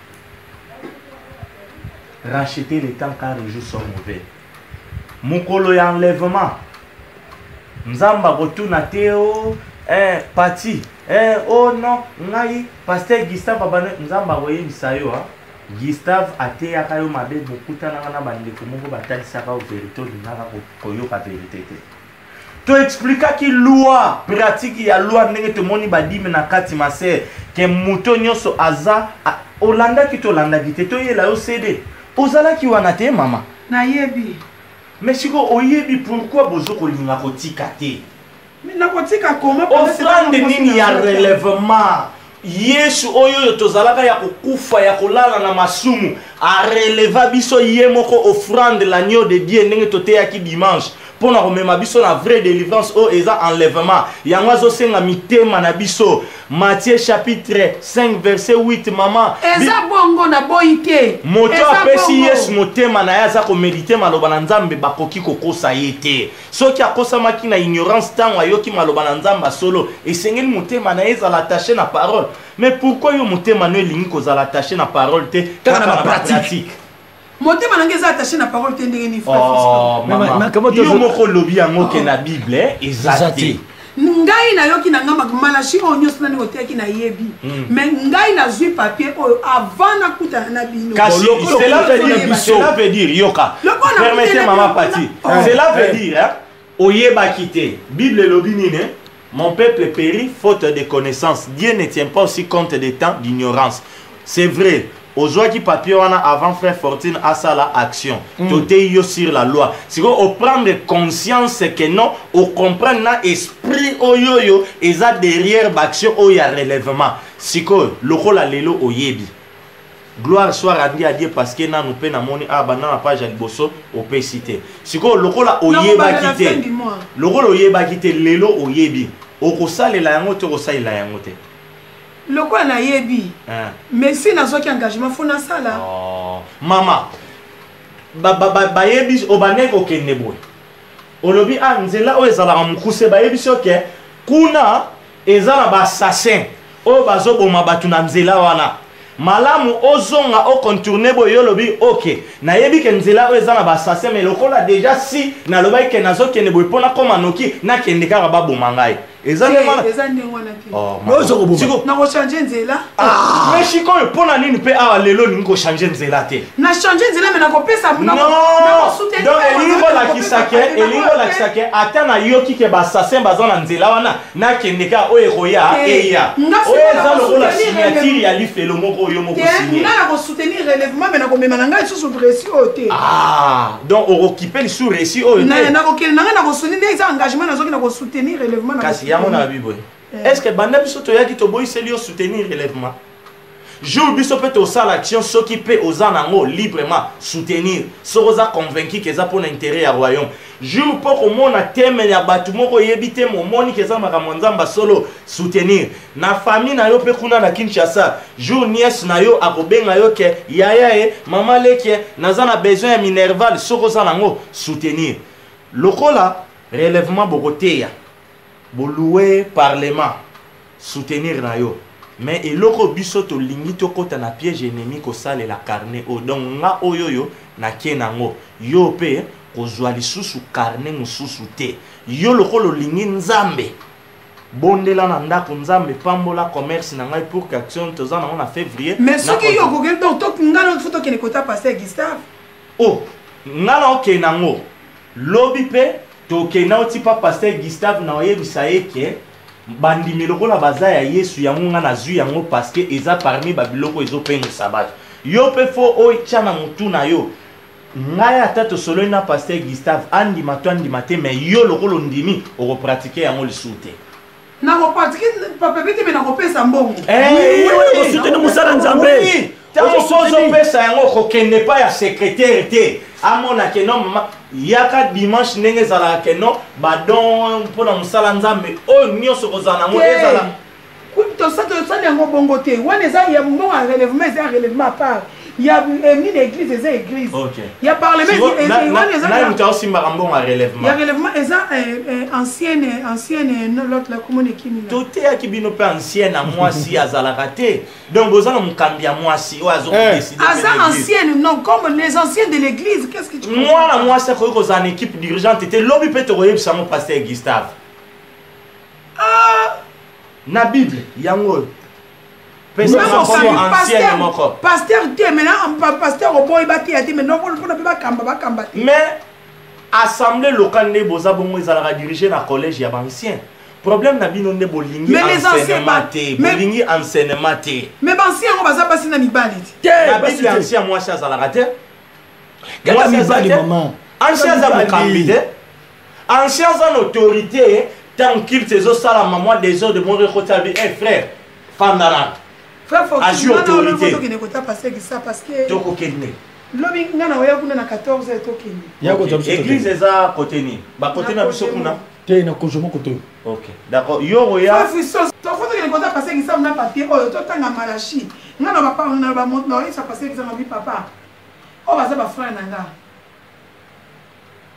racheter le temps car les jours sont mauvais mokolo ya enlèvement nzamba botuna teo parti oh non ngai pasteur Gustave abane nzamba koyebisa yo Gustave ate akayo mabe bokuta na bandeko moko batalisaka o vérité linga koyoka vérité te to expliquer ki loi pratique ya loi ndenge to moni badime na kati maser ke muto nyoso aza olanda ki to landa gite to yela yo cede ozala ki wana te mama na yebi mais siko oyebi pourquoi bozo ko linga ko tikate mais na ko tika comment offrande nini ya relèvement Yesu oyo tozalaka ya kokufa ya kolala na masumu a releva biso ye moko offrande l'agneau de Dieu ndenge toteya ki dimanche pona komema biso na vraie délivrance o eza enlèvement yango azosenga mitema na biso Matthieu chapitre 5 verset 8 maman eza bongo na boyite moto apesi Yesu motema na ya za ko méditer maloba na Nzambe bakoki kokosa yete soki akosamaki na ignorance tango ayoki maloba na Nzambe solo esengeli motema na eza l'attaché na parole mais pourquoi yo motema no elingi kozala attaché na parole te kaka na pratique motema nange eza attaché na parole te ndenge ni frère maman yo moko lobi yango ke na Bible ezati ngai na yoki na ngamba Malachi onyo sona ngo teki na yebi mais ngai na zui papier oyo avant na kuta na bino cela veut dire yoka permettez maman Pati cela veut dire oyeba kité Bible lobi nini mon peuple périt faute de connaissances. Dieu ne tient pas aussi compte des temps d'ignorance. C'est vrai. Aujourd'hui, papier, on a avant frère Fortune à ça la action. Tout est sur la loi. Si on prend conscience que non, on comprend l'esprit oyoyo et ça derrière l'action où il y a relèvement. Si on le rôle à l'élo au yebi. Gloire soit rendue à Dieu parce que nous peut namoni ah bah dans la page à Liboso au peut citer. Si on le rôle au yeba quitter. Le rôle au yeba quitter l'élo au yebi. Au kosale la yangote au kosale la yangote. Le quoi na yebi mais si na zoki engagement faut na sala mama ba yebi obane ko kenebo olobi a nzela o ezala mukuse ba yebi soke kuna ezala ba assassin o bazo boma batu na nzela wana malamu ozonga o contourner boyo lobi OK na yebi ke nzela o ezala ba assassin mais lokola déjà si na loba ke nazo kenebo pona koma noki na kendeka ba boma ngai. Mais si quand pour la ligne peut avoir les lots nous changer nzela te na changer nzela mais na ko pesa non donc elingo la kisake ata na yoki ke ba assassin bazana nzela wana na kendeka o eroya eya o eza lo la signature ya lifelo moko yo moko signé na ko soutenir relèvement mais na ko mema nanga sous précis oté donc on occuper le sous récit o na ko kel na ko soutenir des engagements na zo ki na ko soutenir relèvement est-ce que banda biso to yaki to boy selio soutenir relèvement jour biso peut au sala action s'occuper aux anango librement soutenir soza convaincu que ça pour l'intérêt à royaume jour pour au monde thème ya batu moko yebite mo moni que ça makamwanzamba solo soutenir na famille na yo pe kuna na Kinshasa jour nièce na yo akobenga yo ke yaya mama leke nazana besoin ya minerval soza nango soutenir lokola relèvement bokoteya Boloué parlement soutenir na yo mais eloko biso to lingi to kota na piège ennemi ko sale la carnet o donc nga oyoyo na kenango yo pe ko zwa lisusu carnet mususu te yo lokolo lingi nzambe bondela na ndako nzambe pambola commerce na ngai pour qu'action tozana on a février mais ce qui yo ko donc to ngana photo ke ne kota passer Gustave ngana o kenango lobby pe toke na oti pa pasteur Gustave na oyebisa eke bandimi lokola baza ya Yesu yango nga na zwi yango parce que eza parmi babiloko ezopenga sabat yo pe fo oicha na mutu na yo ngai ata tosolo na pasteur Gustave andima to andima te mais yo lokolo ndimi oko pratiquer yango lisute na ko pratiquer papa bete me na ko pesa mbongo oui soutenir musala nzambe Tango pesa yango kokende pa ya secrétaire te amona ke non mama yaka dimanche ndenge zala ke non badon pona musala nzambe o nyoso kozana ngo ezala to ça yango bongo te wana eza ya mbongo relèvement eza relèvement à part il y a une église eza église il y a parlement wana eza na mta aussi mbongo relèvement il y a relèvement eza ancienne l'autre la commune kimi toté ya kibino pe ancienne à moi si azala raté donc bozana mukambi à moi si o azo décider asa ancienne non comme les anciens de l'église qu'est-ce que tu moi c'est ko kozana équipe dirigeante était lobby pe to koyebisa mo pasteur Gustave na Bible yango pasteur te maintenant pasteur au boy bati ati maintenant pour na ba kamba mais assemblée locale ne boza bongo ezala diriger na collège ya ancien problème na bino ne bolingi enseignement te bolingi enseignement te mais ancien on baza pasi na mibali na Bible ancien moi ça zala raté moi mibali maman ancien za mokambi te ancien za autorité tant qu'il te zo sala maman des heures de mon recotabi frère Fandara frère faut autorité qui ne kota passer que ça parce que toko kenne lobi ngana oya kuna na 14 to kenne yako église eza côté ni ba côté na biso kuna te na kojomo côté OK d'accord yo oya to faut que ne kota passer que ça na papier oyo to tanga malachi ngana ba pa na ba monte na ça passer que ça na bi papa o ba za ba frère nanga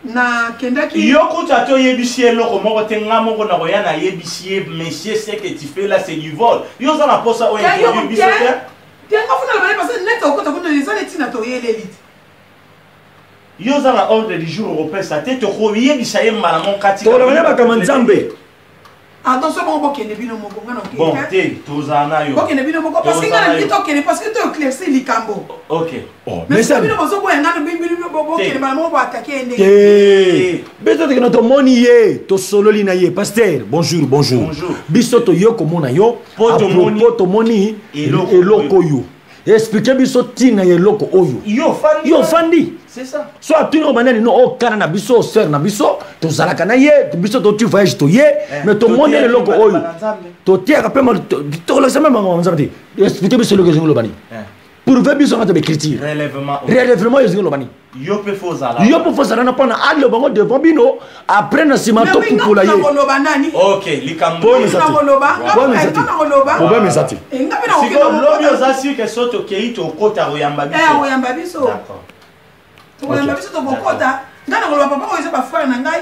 na kendaki yo kuta to yebisi eloko moko te nga moko na koya na yebisi monsieur ce que tu fais là c'est du vol yo za na posa o introduire biso te nga funa ba passer net o kota kuna les années tina to yelelite yo za na ordre du jour européen ça te to ko yebisa ye mala mon kati to na ba kama nzambe attention bon bokende bino moko ngana ok bon te tozana yo bokende bino moko parce que ngana bito kende parce que to éclaircir likambo ok mais ça bino bozo ko ngana bino bokende ba mo attaquer ndenge eh beto te to moni ye to sololi na ye pasteur bonjour biso to yo komona yo poto moni eloko yo expliquer biso tina ye loko oyo yo fandi c'est ça so atuni banani no okana na biso sœur na biso to zalaka na ye biso to tu voyage to ye mais to monde le loko oyo to tiaka pe to la semaine bango nzambe expliquer biso loko zingolo bani pour ver biso ngata be critique relèvement yo zingolo bani yo pe fozala na pana agle bango devant bino après na sima to kupula ye ok likambo problème ça ti siko lobi ozasi ke soto keito kota oyamba biso d'accord to oyamba biso to bokota ngana ko papa ko yesa ba frère na ngai